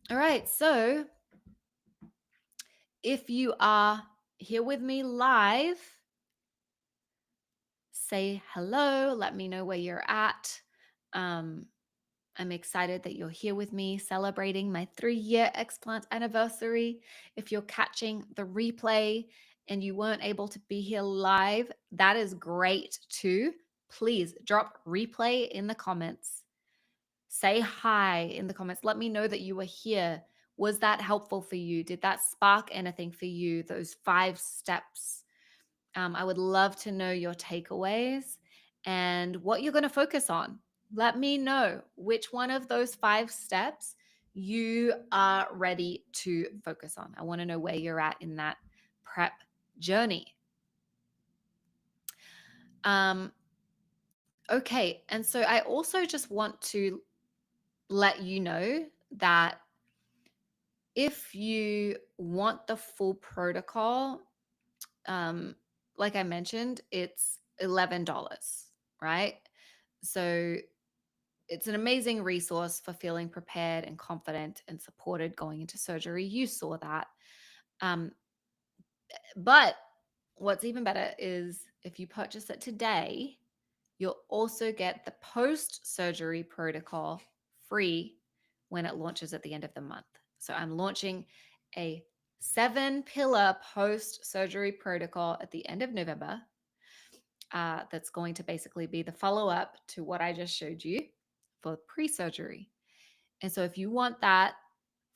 All right. So if you are here with me live, say hello. Let me know where you're at. I'm excited that you're here with me celebrating my 3-year explant anniversary. If you're catching the replay and you weren't able to be here live, that is great too. Please drop replay in the comments. Say hi in the comments. Let me know that you were here. Was that helpful for you? Did that spark anything for you? Those 5 steps. I would love to know your takeaways and what you're going to focus on. Let me know which one of those 5 steps you are ready to focus on. I want to know where you're at in that prep journey. Okay. And so I also just want to let you know that if you want the full protocol, like I mentioned, it's $11, right? So it's an amazing resource for feeling prepared and confident and supported going into surgery. You saw that. Um, but what's even better is if you purchase it today, you'll also get the post-surgery protocol free when it launches at the end of the month. So I'm launching a 7-pillar post-surgery protocol at the end of November. That's going to basically be the follow-up to what I just showed you for pre-surgery. And so if you want that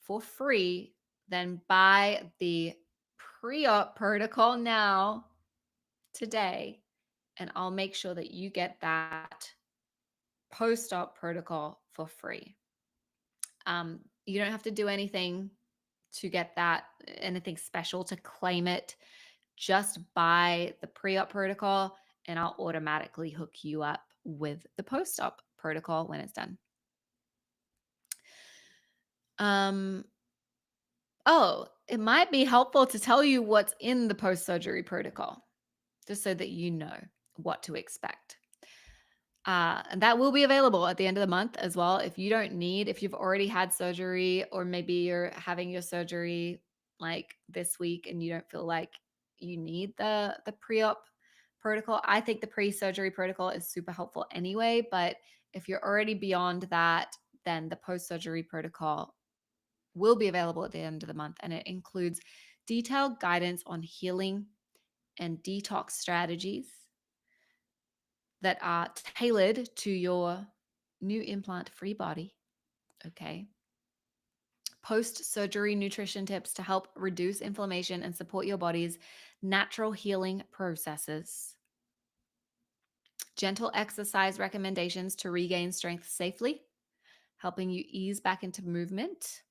for free, then buy the pre-op protocol now, today, and I'll make sure that you get that post-op protocol for free. You don't have to do anything to get that, anything special to claim it. just buy the pre-op protocol and I'll automatically hook you up with the post-op protocol when it's done. Um, oh, it might be helpful to tell you what's in the post-surgery protocol, just so that you know what to expect. And that will be available at the end of the month as well. If you've already had surgery, or maybe you're having your surgery like this week and you don't feel like you need the pre-op protocol. I think the pre-surgery protocol is super helpful anyway, but if you're already beyond that, then the post-surgery protocol will be available at the end of the month, and it includes detailed guidance on healing and detox strategies that are tailored to your new implant free body. Okay. Post surgery nutrition tips to help reduce inflammation and support your body's natural healing processes. Gentle exercise recommendations to regain strength safely, helping you ease back into movement.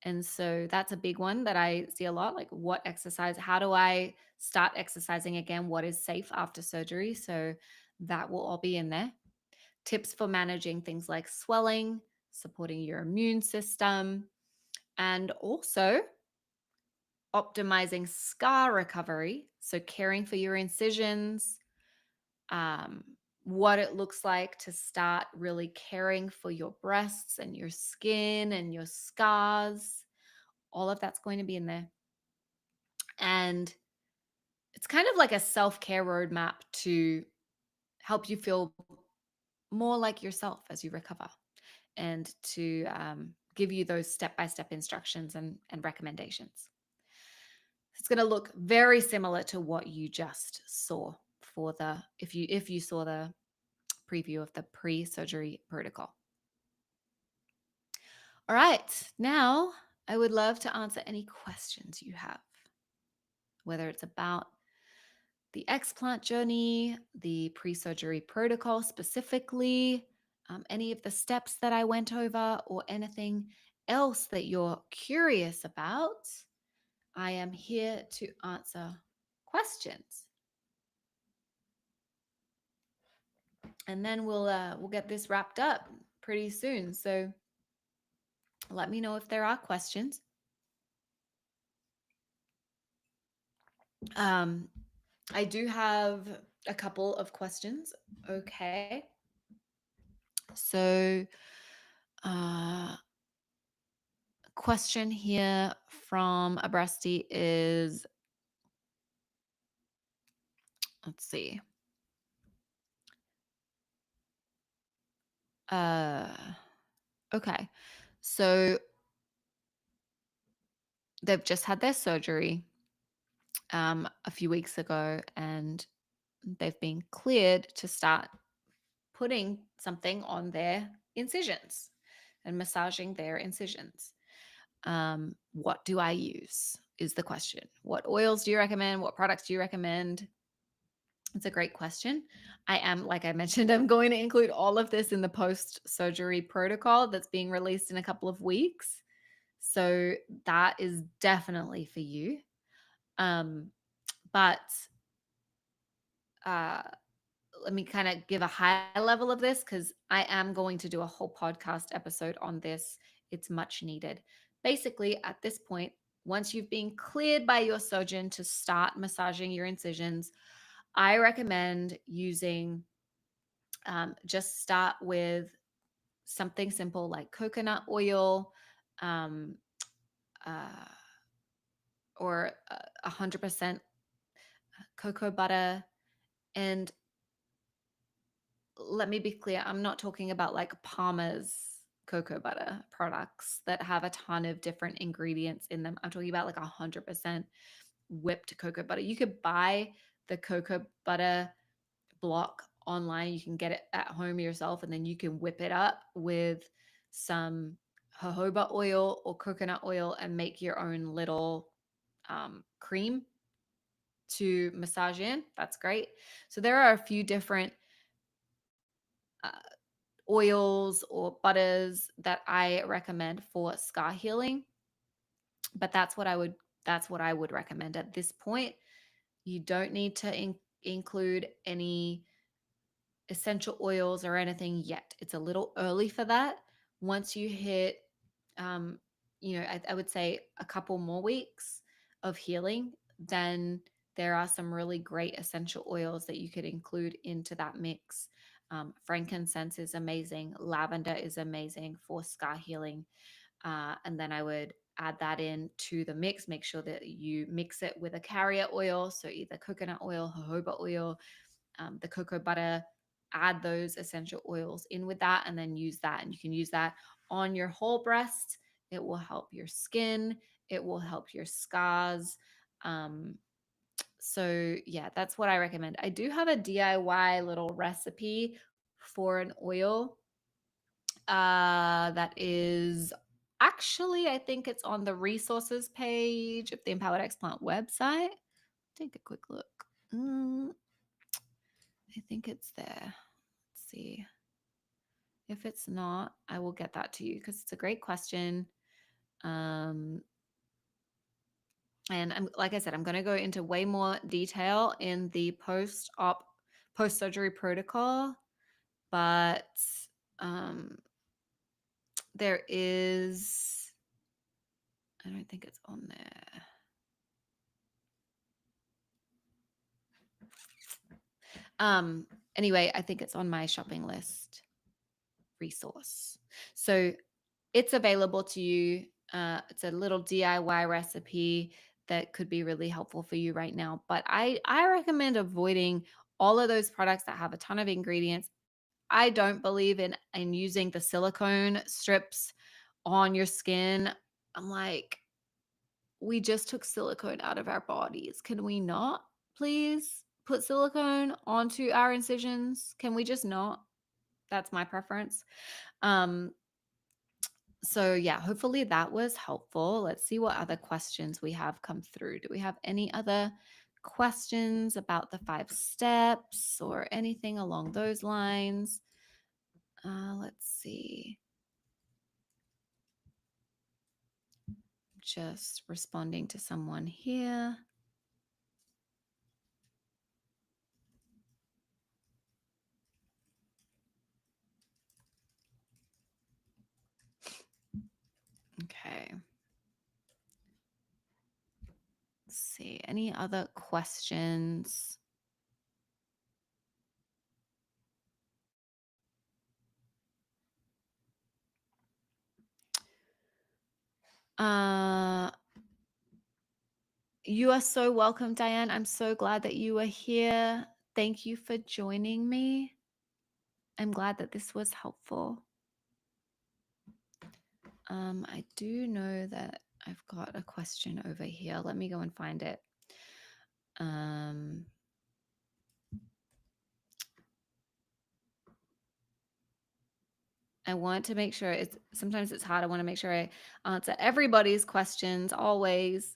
And so that's a big one that I see a lot. Like, what exercise? How do I start exercising again? What is safe after surgery? So that will all be in there. Tips for managing things like swelling, supporting your immune system, and also optimizing scar recovery. So, caring for your incisions, um, what it looks like to start really caring for your breasts and your skin and your scars. All of that's going to be in there. And it's kind of like a self care roadmap to help you feel more like yourself as you recover, and to give you those step by step instructions and recommendations. It's going to look very similar to what you just saw for the if you saw the preview of the pre surgery protocol. All right, now I would love to answer any questions you have, whether it's about the explant journey, the pre surgery protocol specifically, any of the steps that I went over, or anything else that you're curious about. I am here to answer questions. And then we'll get this wrapped up pretty soon. So let me know if there are questions. Um, I do have a couple of questions. Okay. So, uh, question here from a breastie is, let's see. Uh, okay. So they've just had their surgery a few weeks ago, and they've been cleared to start putting something on their incisions and massaging their incisions. What do I use is the question. What oils do you recommend? What products do you recommend? It's a great question. Like I mentioned, I'm going to include all of this in the post surgery protocol that's being released in a couple of weeks. So that is definitely for you. But uh, let me kind of give a high level of this, because I am going to do a whole podcast episode on this. It's much needed. Basically, at this point, once you've been cleared by your surgeon to start massaging your incisions, I recommend using, just start with something simple like coconut oil, um, uh, or 100% cocoa butter. And let me be clear, I'm not talking about like Palmer's cocoa butter products that have a ton of different ingredients in them. I'm talking about like 100% whipped cocoa butter. You could buy the cocoa butter block online. You can get it at home yourself, and then you can whip it up with some jojoba oil or coconut oil and make your own little cream to massage in. That's great. So there are a few different uh, oils or butters that I recommend for scar healing, but that's what I would recommend at this point. You don't need to include any essential oils or anything yet. It's a little early for that. Once you hit, um, I would say a couple more weeks of healing, then there are some really great essential oils that you could include into that mix. Frankincense is amazing. Lavender is amazing for scar healing. And then I would add that in to the mix. Make sure that you mix it with a carrier oil. So either coconut oil, jojoba oil, the cocoa butter, add those essential oils in with that and then use that. And you can use that on your whole breast. It will help your skin, it will help your scars. So, yeah, that's what I recommend. I do have a DIY little recipe for an oil that is actually, I think it's on the resources page of the Empowered Explant website. Take a quick look. I think it's there. Let's see. If it's not, I will get that to you because it's a great question. Um, and I'm like I said, I'm going to go into way more detail in the post surgery protocol, but um, there is. I don't think it's on there. Anyway, I think it's on my shopping list resource. So it's available to you. It's a little DIY recipe that could be really helpful for you right now. But I recommend avoiding all of those products that have a ton of ingredients. I don't believe in using the silicone strips on your skin. I'm like, we just took silicone out of our bodies. Can we not please put silicone onto our incisions? Can we just not? That's my preference. Um, so yeah, hopefully that was helpful. Let's see what other questions we have come through. Do we have any other questions about the 5 steps or anything along those lines? Let's see. Just responding to someone here. Okay. Let's see. Any other questions? Uh, you are so welcome, Diane. I'm so glad that you are here. Thank you for joining me. I'm glad that this was helpful. I do know that I've got a question over here. Let me go and find it. I want to make sure sometimes it's hard. I want to make sure I answer everybody's questions always.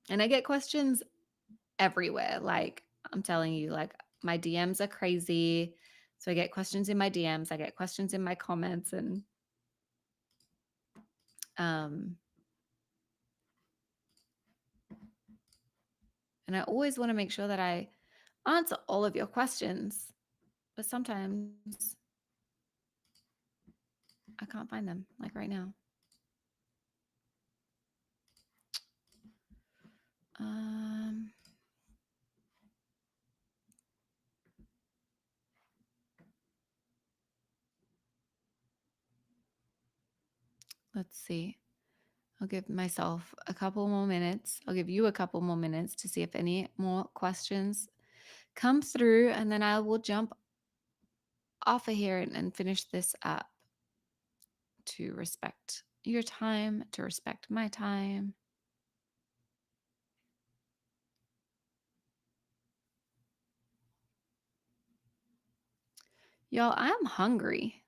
And I get questions everywhere. Like I'm telling you, like my DMs are crazy. So I get questions in my DMs, I get questions in my comments, and I always want to make sure that I answer all of your questions, but sometimes I can't find them, like right now. Let's see. I'll give myself a couple more minutes. I'll give you a couple more minutes to see if any more questions come through, and then I will jump off of here and finish this up to respect your time, to respect my time. Y'all, I'm hungry.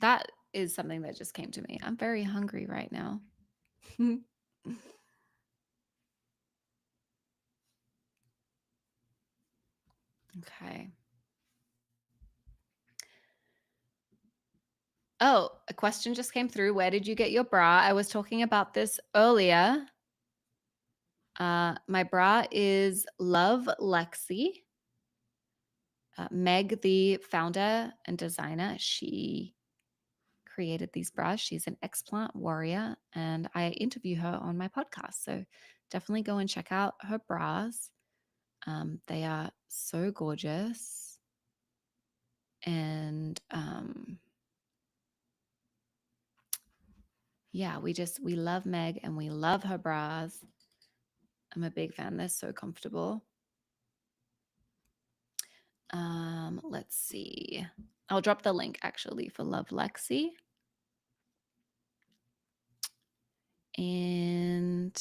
That is something that just came to me. I'm very hungry right now. Okay. Oh, a question just came through. Where did you get your bra? I was talking about this earlier. My bra is Love Lexi. Meg, the founder and designer, she created these bras. She's an explant warrior, and I interview her on my podcast. So definitely go and check out her bras. They are so gorgeous. And yeah, we love Meg and we love her bras. I'm a big fan. They're so comfortable. Let's see. I'll drop the link actually for Love Lexi. And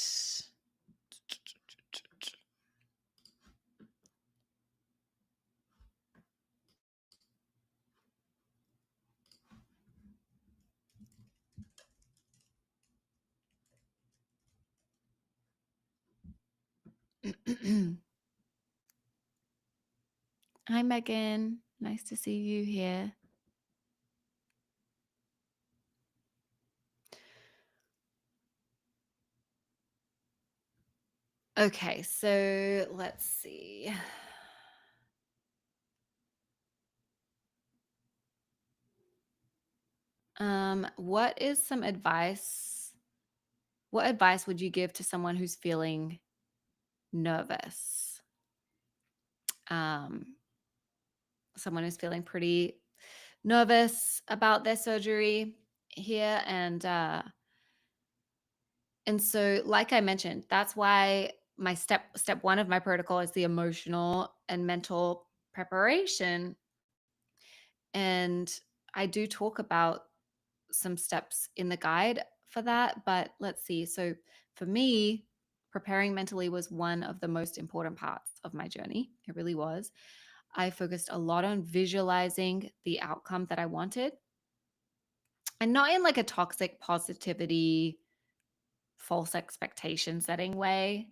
hi, Megan. Nice to see you here. Okay, so let's see. What is some advice? What advice would you give to someone who's feeling nervous? Um, Someone who's feeling pretty nervous about their surgery here, and so like I mentioned, that's why my step one of my protocol is the emotional and mental preparation. And I do talk about some steps in the guide for that. But let's see. So for me, preparing mentally was one of the most important parts of my journey. It really was. I focused a lot on visualizing the outcome that I wanted, and not in like a toxic positivity, false expectation setting way,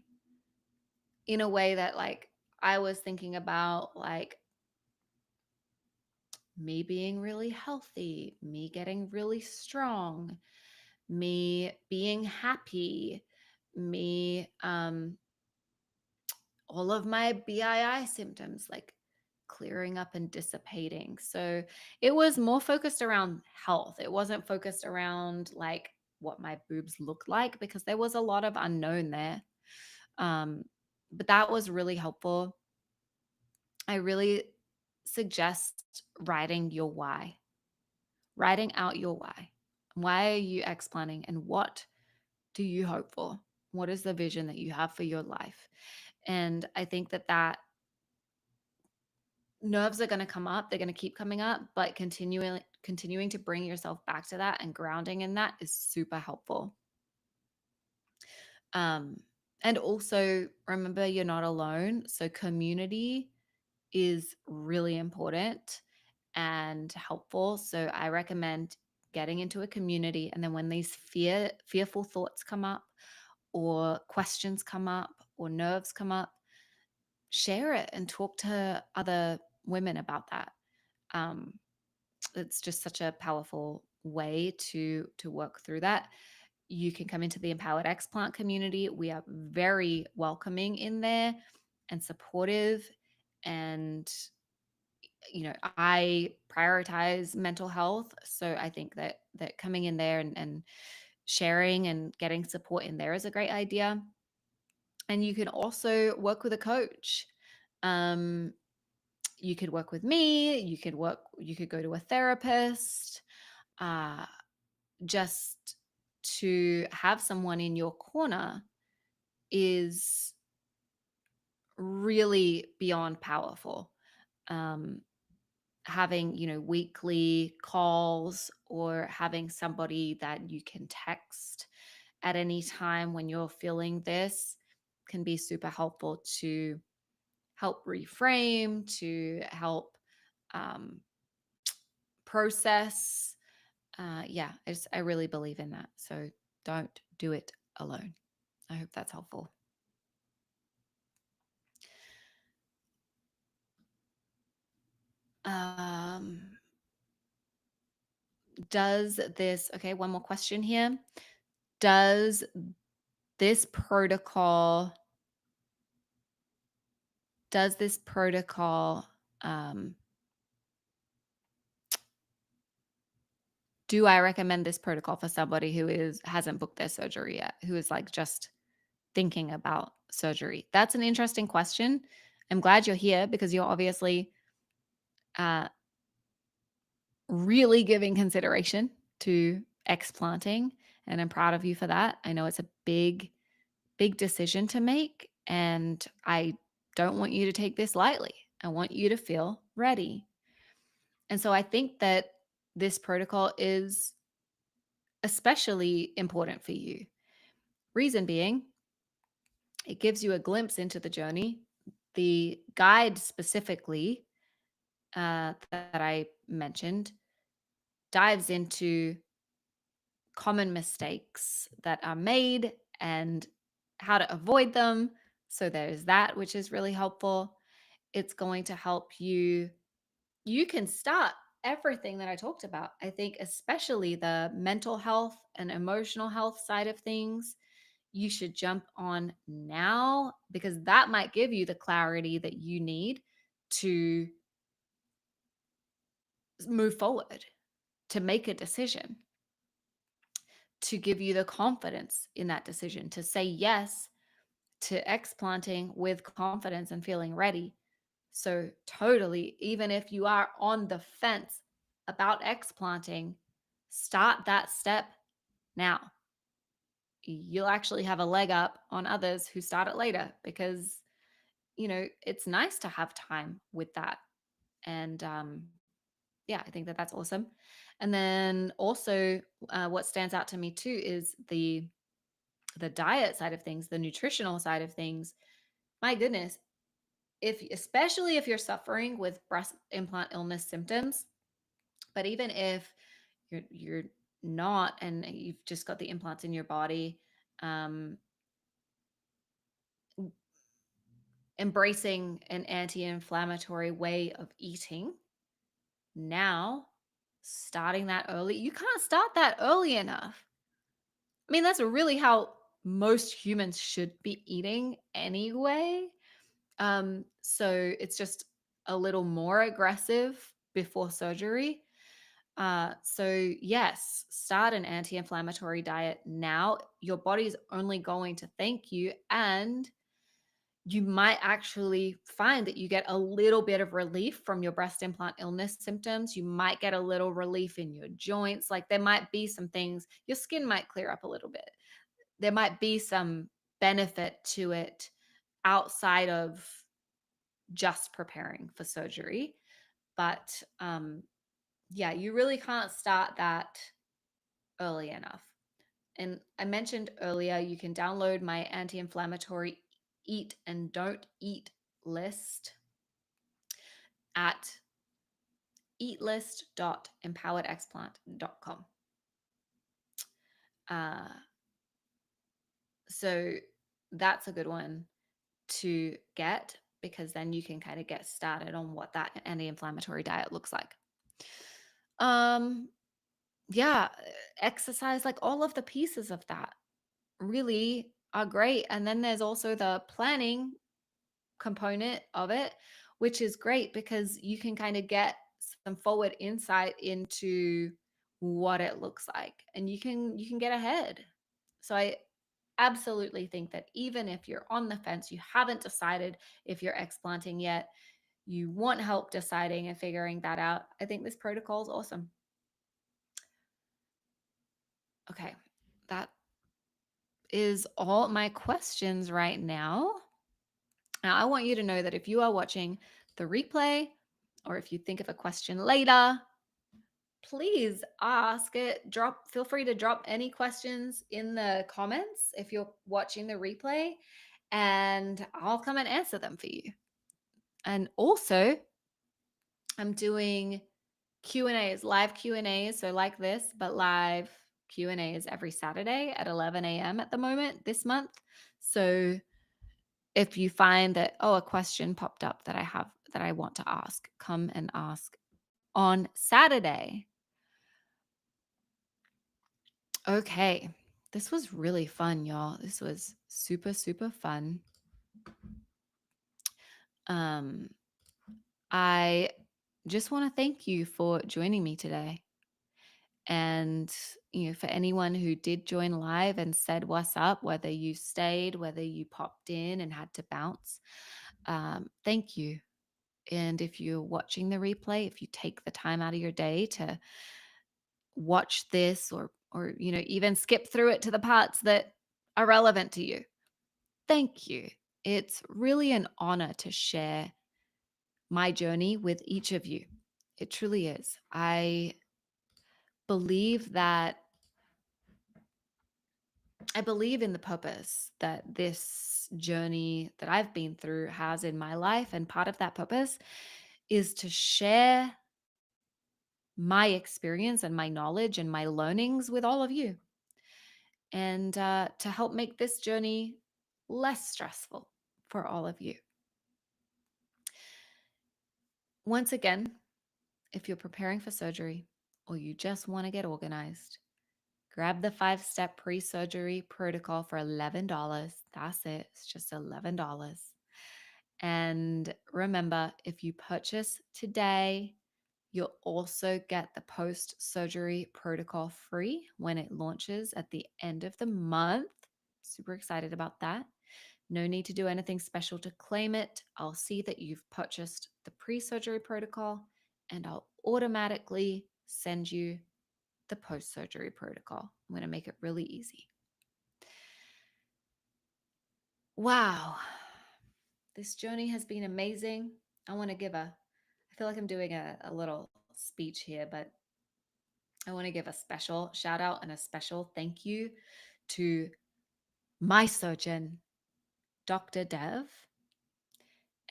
in a way that like I was thinking about like me being really healthy, me getting really strong, me being happy, me all of my BII symptoms like clearing up and dissipating. So it was more focused around health. It wasn't focused around like what my boobs looked like because there was a lot of unknown there. Um, but that was really helpful. I really suggest writing your why, writing out your why. Why are you explanting and what do you hope for? What is the vision that you have for your life? And I think that nerves are going to come up, they're going to keep coming up, but continuing to bring yourself back to that and grounding in that is super helpful. Um and also remember you're not alone. So community is really important and helpful. So I recommend getting into a community, and then when these fearful thoughts come up or questions come up or nerves come up, share it and talk to other women about that. Um, it's just such a powerful way to work through that. You can come into the Empowered Explant community. We are very welcoming in there and supportive, and I prioritize mental health, so I think that coming in there and sharing and getting support in there is a great idea. And you can also work with a coach. um, you could work with me, you could go to a therapist. uh, just to have someone in your corner is really beyond powerful. um, Having weekly calls or having somebody that you can text at any time when you're feeling this can be super helpful to help reframe, to help um, process. Yeah, I really believe in that. So don't do it alone. I hope that's helpful. um does this Okay, one more question here. Does this protocol does this protocol, um, do I recommend this protocol for somebody who hasn't booked their surgery yet, who is like just thinking about surgery? That's an interesting question. I'm glad you're here because you're obviously uh, really giving consideration to explanting, and I'm proud of you for that. I know it's a big decision to make, and I don't want you to take this lightly. I want you to feel ready. And so I think that this protocol is especially important for you. Reason being, it gives you a glimpse into the journey. The guide specifically that I mentioned dives into common mistakes that are made and how to avoid them. So there's that, which is really helpful. It's going to help you. You can start everything that I talked about. I think, especially the mental health and emotional health side of things, you should jump on now because that might give you the clarity that you need to move forward, to make a decision, to give you the confidence in that decision, to say yes to explanting with confidence and feeling ready. So, totally, even if you are on the fence about explanting, start that step now. You'll actually have a leg up on others who start it later because, it's nice to have time with that. And yeah, I think that that's awesome. And then also, what stands out to me too is the diet side of things, the nutritional side of things. My goodness, if especially if you're suffering with breast implant illness symptoms, but even if you're not and you've just got the implants in your body, um, embracing an anti-inflammatory way of eating now, starting that early. You can't start that early enough. I mean, that's really how most humans should be eating anyway. So it's just a little more aggressive before surgery. So yes, start an anti-inflammatory diet now. Your body's only going to thank you, and you might actually find that you get a little bit of relief from your breast implant illness symptoms. You might get a little relief in your joints. Like there might be some things, your skin might clear up a little bit. There might be some benefit to it outside of just preparing for surgery. But yeah, you really can't start that early enough. And I mentioned earlier, you can download my anti inflammatory eat and don't eat list at eatlist.empoweredexplant.com. Uh, so that's a good one to get because then you can kind of get started on what that anti-inflammatory diet looks like. Um, yeah, exercise, like all of the pieces of that really are great. And then there's also the planning component of it, which is great because you can kind of get some forward insight into what it looks like and you can get ahead. So I absolutely think that even if you're on the fence, you haven't decided if you're explanting yet, you want help deciding and figuring that out, I think this protocol is awesome. Okay. That is all my questions right now. Now, I want you to know that if you are watching the replay or if you think of a question later, please ask it. Feel free to drop any questions in the comments if you're watching the replay, and I'll come and answer them for you. And also, I'm doing Q&As, live Q&As, so like this, but live Q&As every Saturday at 11 a.m. at the moment this month. So if you find that, oh, a question popped up that I want to ask, come and ask on Saturday. Okay. This was really fun, y'all. This was super, super fun. Um, I just want to thank you for joining me today. And, for anyone who did join live and said, "What's up?" whether you stayed, whether you popped in and had to bounce, thank you. And if you're watching the replay, if you take the time out of your day to watch this or even skip through it to the parts that are relevant to you, thank you. It's really an honor to share my journey with each of you. It truly is. Believe that I believe in the purpose that this journey that I've been through has in my life. And part of that purpose is to share my experience and my knowledge and my learnings with all of you, and to help make this journey less stressful for all of you. Once again, if you're preparing for surgery or you just want to get organized, grab the 5-step pre surgery protocol for $11. That's it, it's just $11. And remember, if you purchase today, you'll also get the post surgery protocol free when it launches at the end of the month. Super excited about that. No need to do anything special to claim it. I'll see that you've purchased the pre surgery protocol and I'll automatically send you the post surgery protocol. I'm going to make it really easy. Wow. This journey has been amazing. I feel like I'm doing a little speech here, but I want to give a special shout out and a special thank you to my surgeon, Dr. Dev,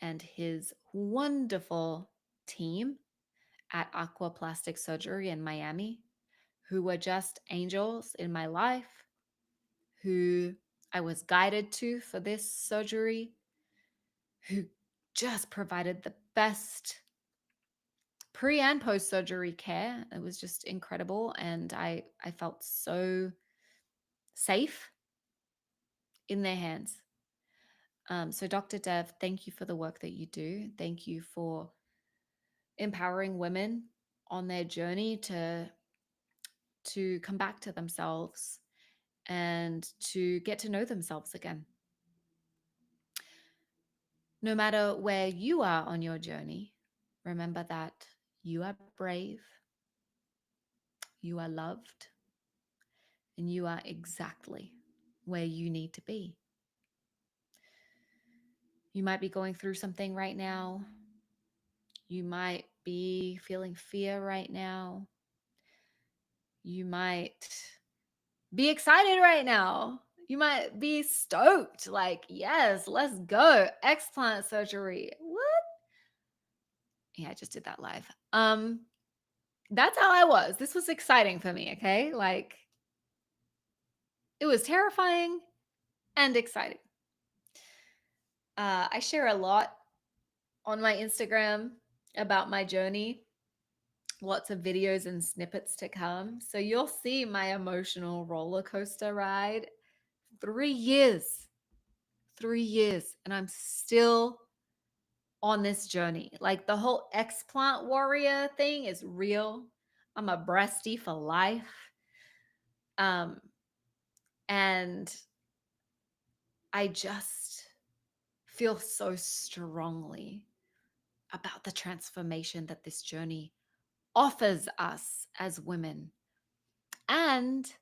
and his wonderful team at Aqua Plastic Surgery in Miami, who were just angels in my life, who I was guided to for this surgery, who just provided the best pre and post surgery care. It was just incredible. And I felt so safe in their hands. So, Dr. Dev, thank you for the work that you do. Thank you for empowering women on their journey to come back to themselves and to get to know themselves again. No matter where you are on your journey, remember that you are brave, you are loved, and you are exactly where you need to be. You might be going through something right now. You might be feeling fear right now. You might be excited right now. You might be stoked, like, yes, let's go. Explant surgery. What? Yeah, I just did that live. That's how I was. This was exciting for me, okay? Like, it was terrifying and exciting. I share a lot on my Instagram about my journey, lots of videos and snippets to come. So you'll see my emotional roller coaster ride. 3 years, 3 years, and I'm still on this journey. Like the whole explant warrior thing is real. I'm a breastie for life. Um, and I just feel so strongly about the transformation that this journey offers us as women and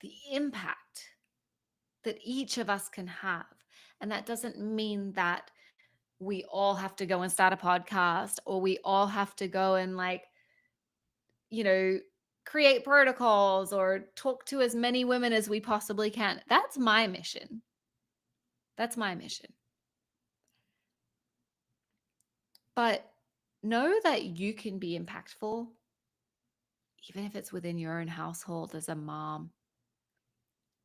the impact that each of us can have. And that doesn't mean that we all have to go and start a podcast or we all have to go and you know, create protocols or talk to as many women as we possibly can. That's my mission. That's my mission. But know that you can be impactful, even if it's within your own household as a mom,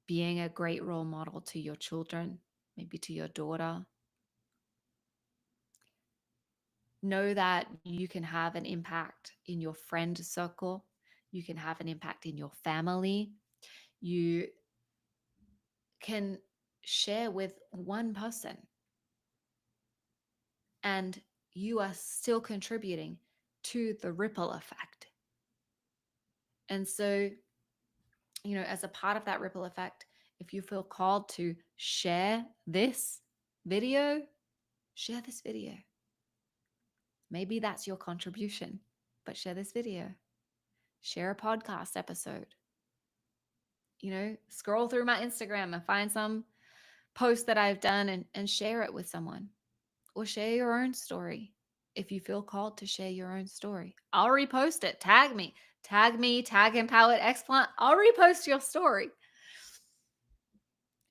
being a great role model to your children, maybe to your daughter. Know that you can have an impact in your friend circle. You can have an impact in your family. You can share with one person and you are still contributing to the ripple effect. And so, as a part of that ripple effect, if you feel called to share this video, share this video. Maybe that's your contribution, but share this video, share a podcast episode. Scroll through my Instagram and find some post that I've done and share it with someone, or share your own story. If you feel called to share your own story, I'll repost it. Tag me, tag Empowered Explant. I'll repost your story.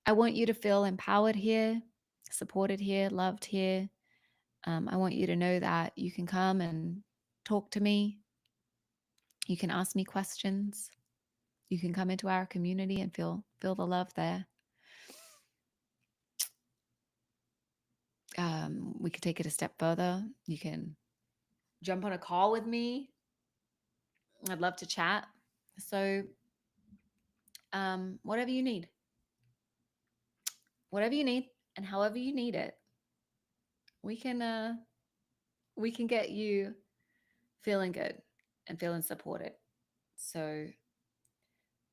I want you to feel empowered here, supported here, loved here. I want you to know that you can come and talk to me. You can ask me questions. You can come into our community and feel the love there. We could take it a step further. You can jump on a call with me. I'd love to chat. So, whatever you need, and however you need it, we can get you feeling good and feeling supported. So,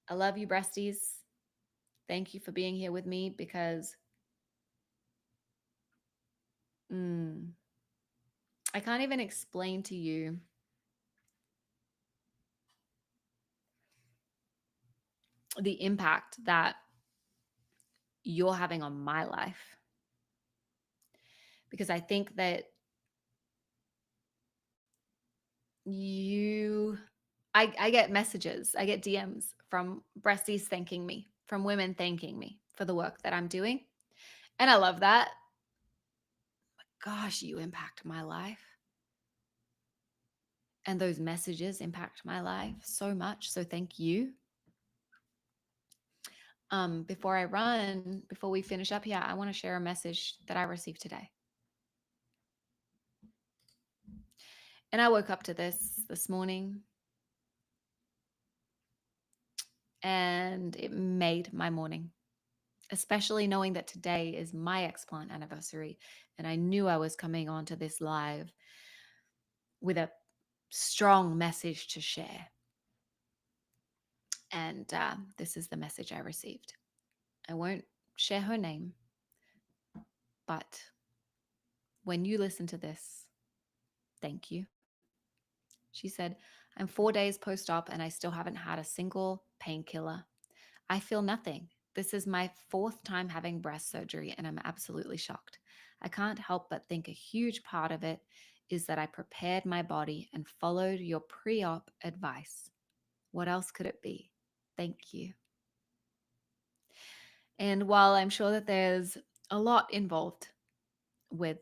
I love you, breasties. Thank you for being here with me, because I can't even explain to you the impact that you're having on my life. Because I think that I get messages, I get DMs from breasties thanking me, from women thanking me for the work that I'm doing. And I love that. But gosh, you impact my life. And those messages impact my life so much. So thank you. Before we finish up here, I want to share a message that I received today. And I woke up to this morning, and it made my morning, especially knowing that today is my Explant anniversary. And I knew I was coming onto this live with a strong message to share. And this is the message I received. I won't share her name, but when you listen to this, thank you. She said, I'm 4 days post-op and I still haven't had a single painkiller. I feel nothing. This is my 4th time having breast surgery and I'm absolutely shocked. I can't help but think a huge part of it is that I prepared my body and followed your pre-op advice. What else could it be? Thank you. And while I'm sure that there's a lot involved with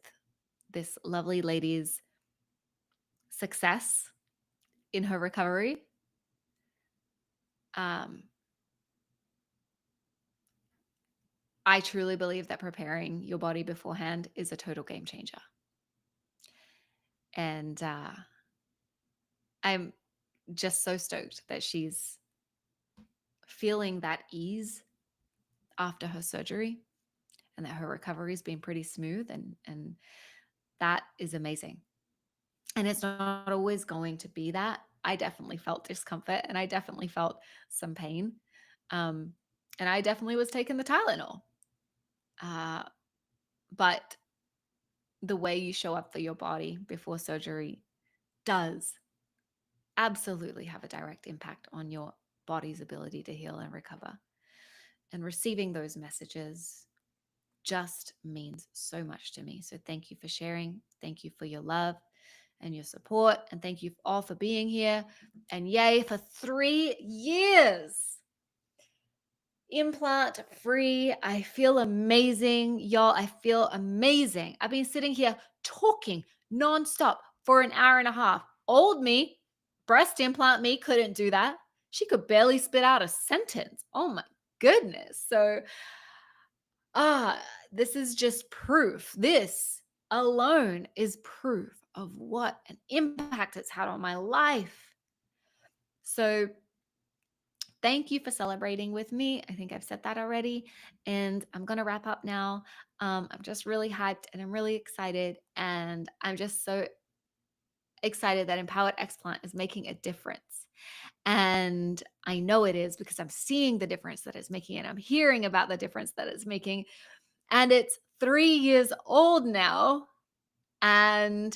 this lovely lady's success in her recovery, I truly believe that preparing your body beforehand is a total game changer. And I'm just so stoked that she's feeling that ease after her surgery and that her recovery has been pretty smooth, and that is amazing. And it's not always going to be that. I definitely felt discomfort and I definitely felt some pain. And I definitely was taking the Tylenol. But the way you show up for your body before surgery does absolutely have a direct impact on your body's ability to heal and recover. And receiving those messages just means so much to me. So thank you for sharing. Thank you for your love and your support. And thank you all for being here. And yay for 3 years. Implant free. I feel amazing. Y'all, I feel amazing. I've been sitting here talking nonstop for an hour and a half. Old me, breast implant me, couldn't do that. She could barely spit out a sentence. Oh my goodness. So, this is just proof. This alone is proof of what an impact it's had on my life. So, Thank you for celebrating with me. I think I've said that already. And I'm going to wrap up now. I'm just really hyped and I'm really excited. And I'm just so excited that Empowered Explant is making a difference. And I know it is because I'm seeing the difference that it's making and I'm hearing about the difference that it's making. And it's 3 years old now. And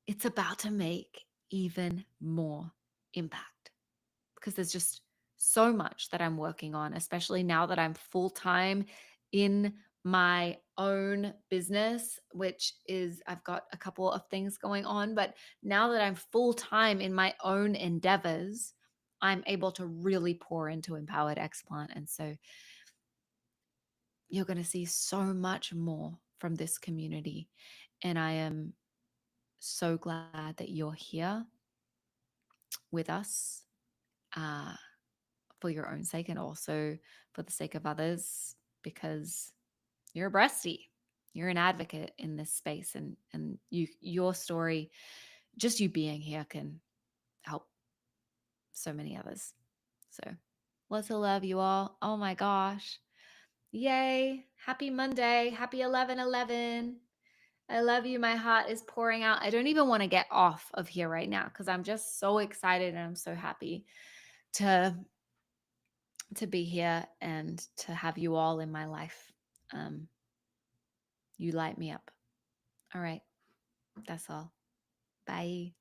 it's about to make even more impact because there's just so much that I'm working on, especially now that I'm full time in my own business, which is I've got a couple of things going on. But now that I'm full time in my own endeavors, I'm able to really pour into Empowered Explant. And so you're going to see so much more from this community. And I am so glad that you're here with us. Uh, for your own sake and also for the sake of others because you're a breastie, you're an advocate in this space, and your story, just you being here, can help so many others. So lots of love, you all. Oh my gosh, yay, happy Monday, happy 11/11. I love you. My heart is pouring out. I don't even want to get off of here right now because I'm just so excited and I'm so happy to be here and to have you all in my life. Um, you light me up. All right. That's all. Bye.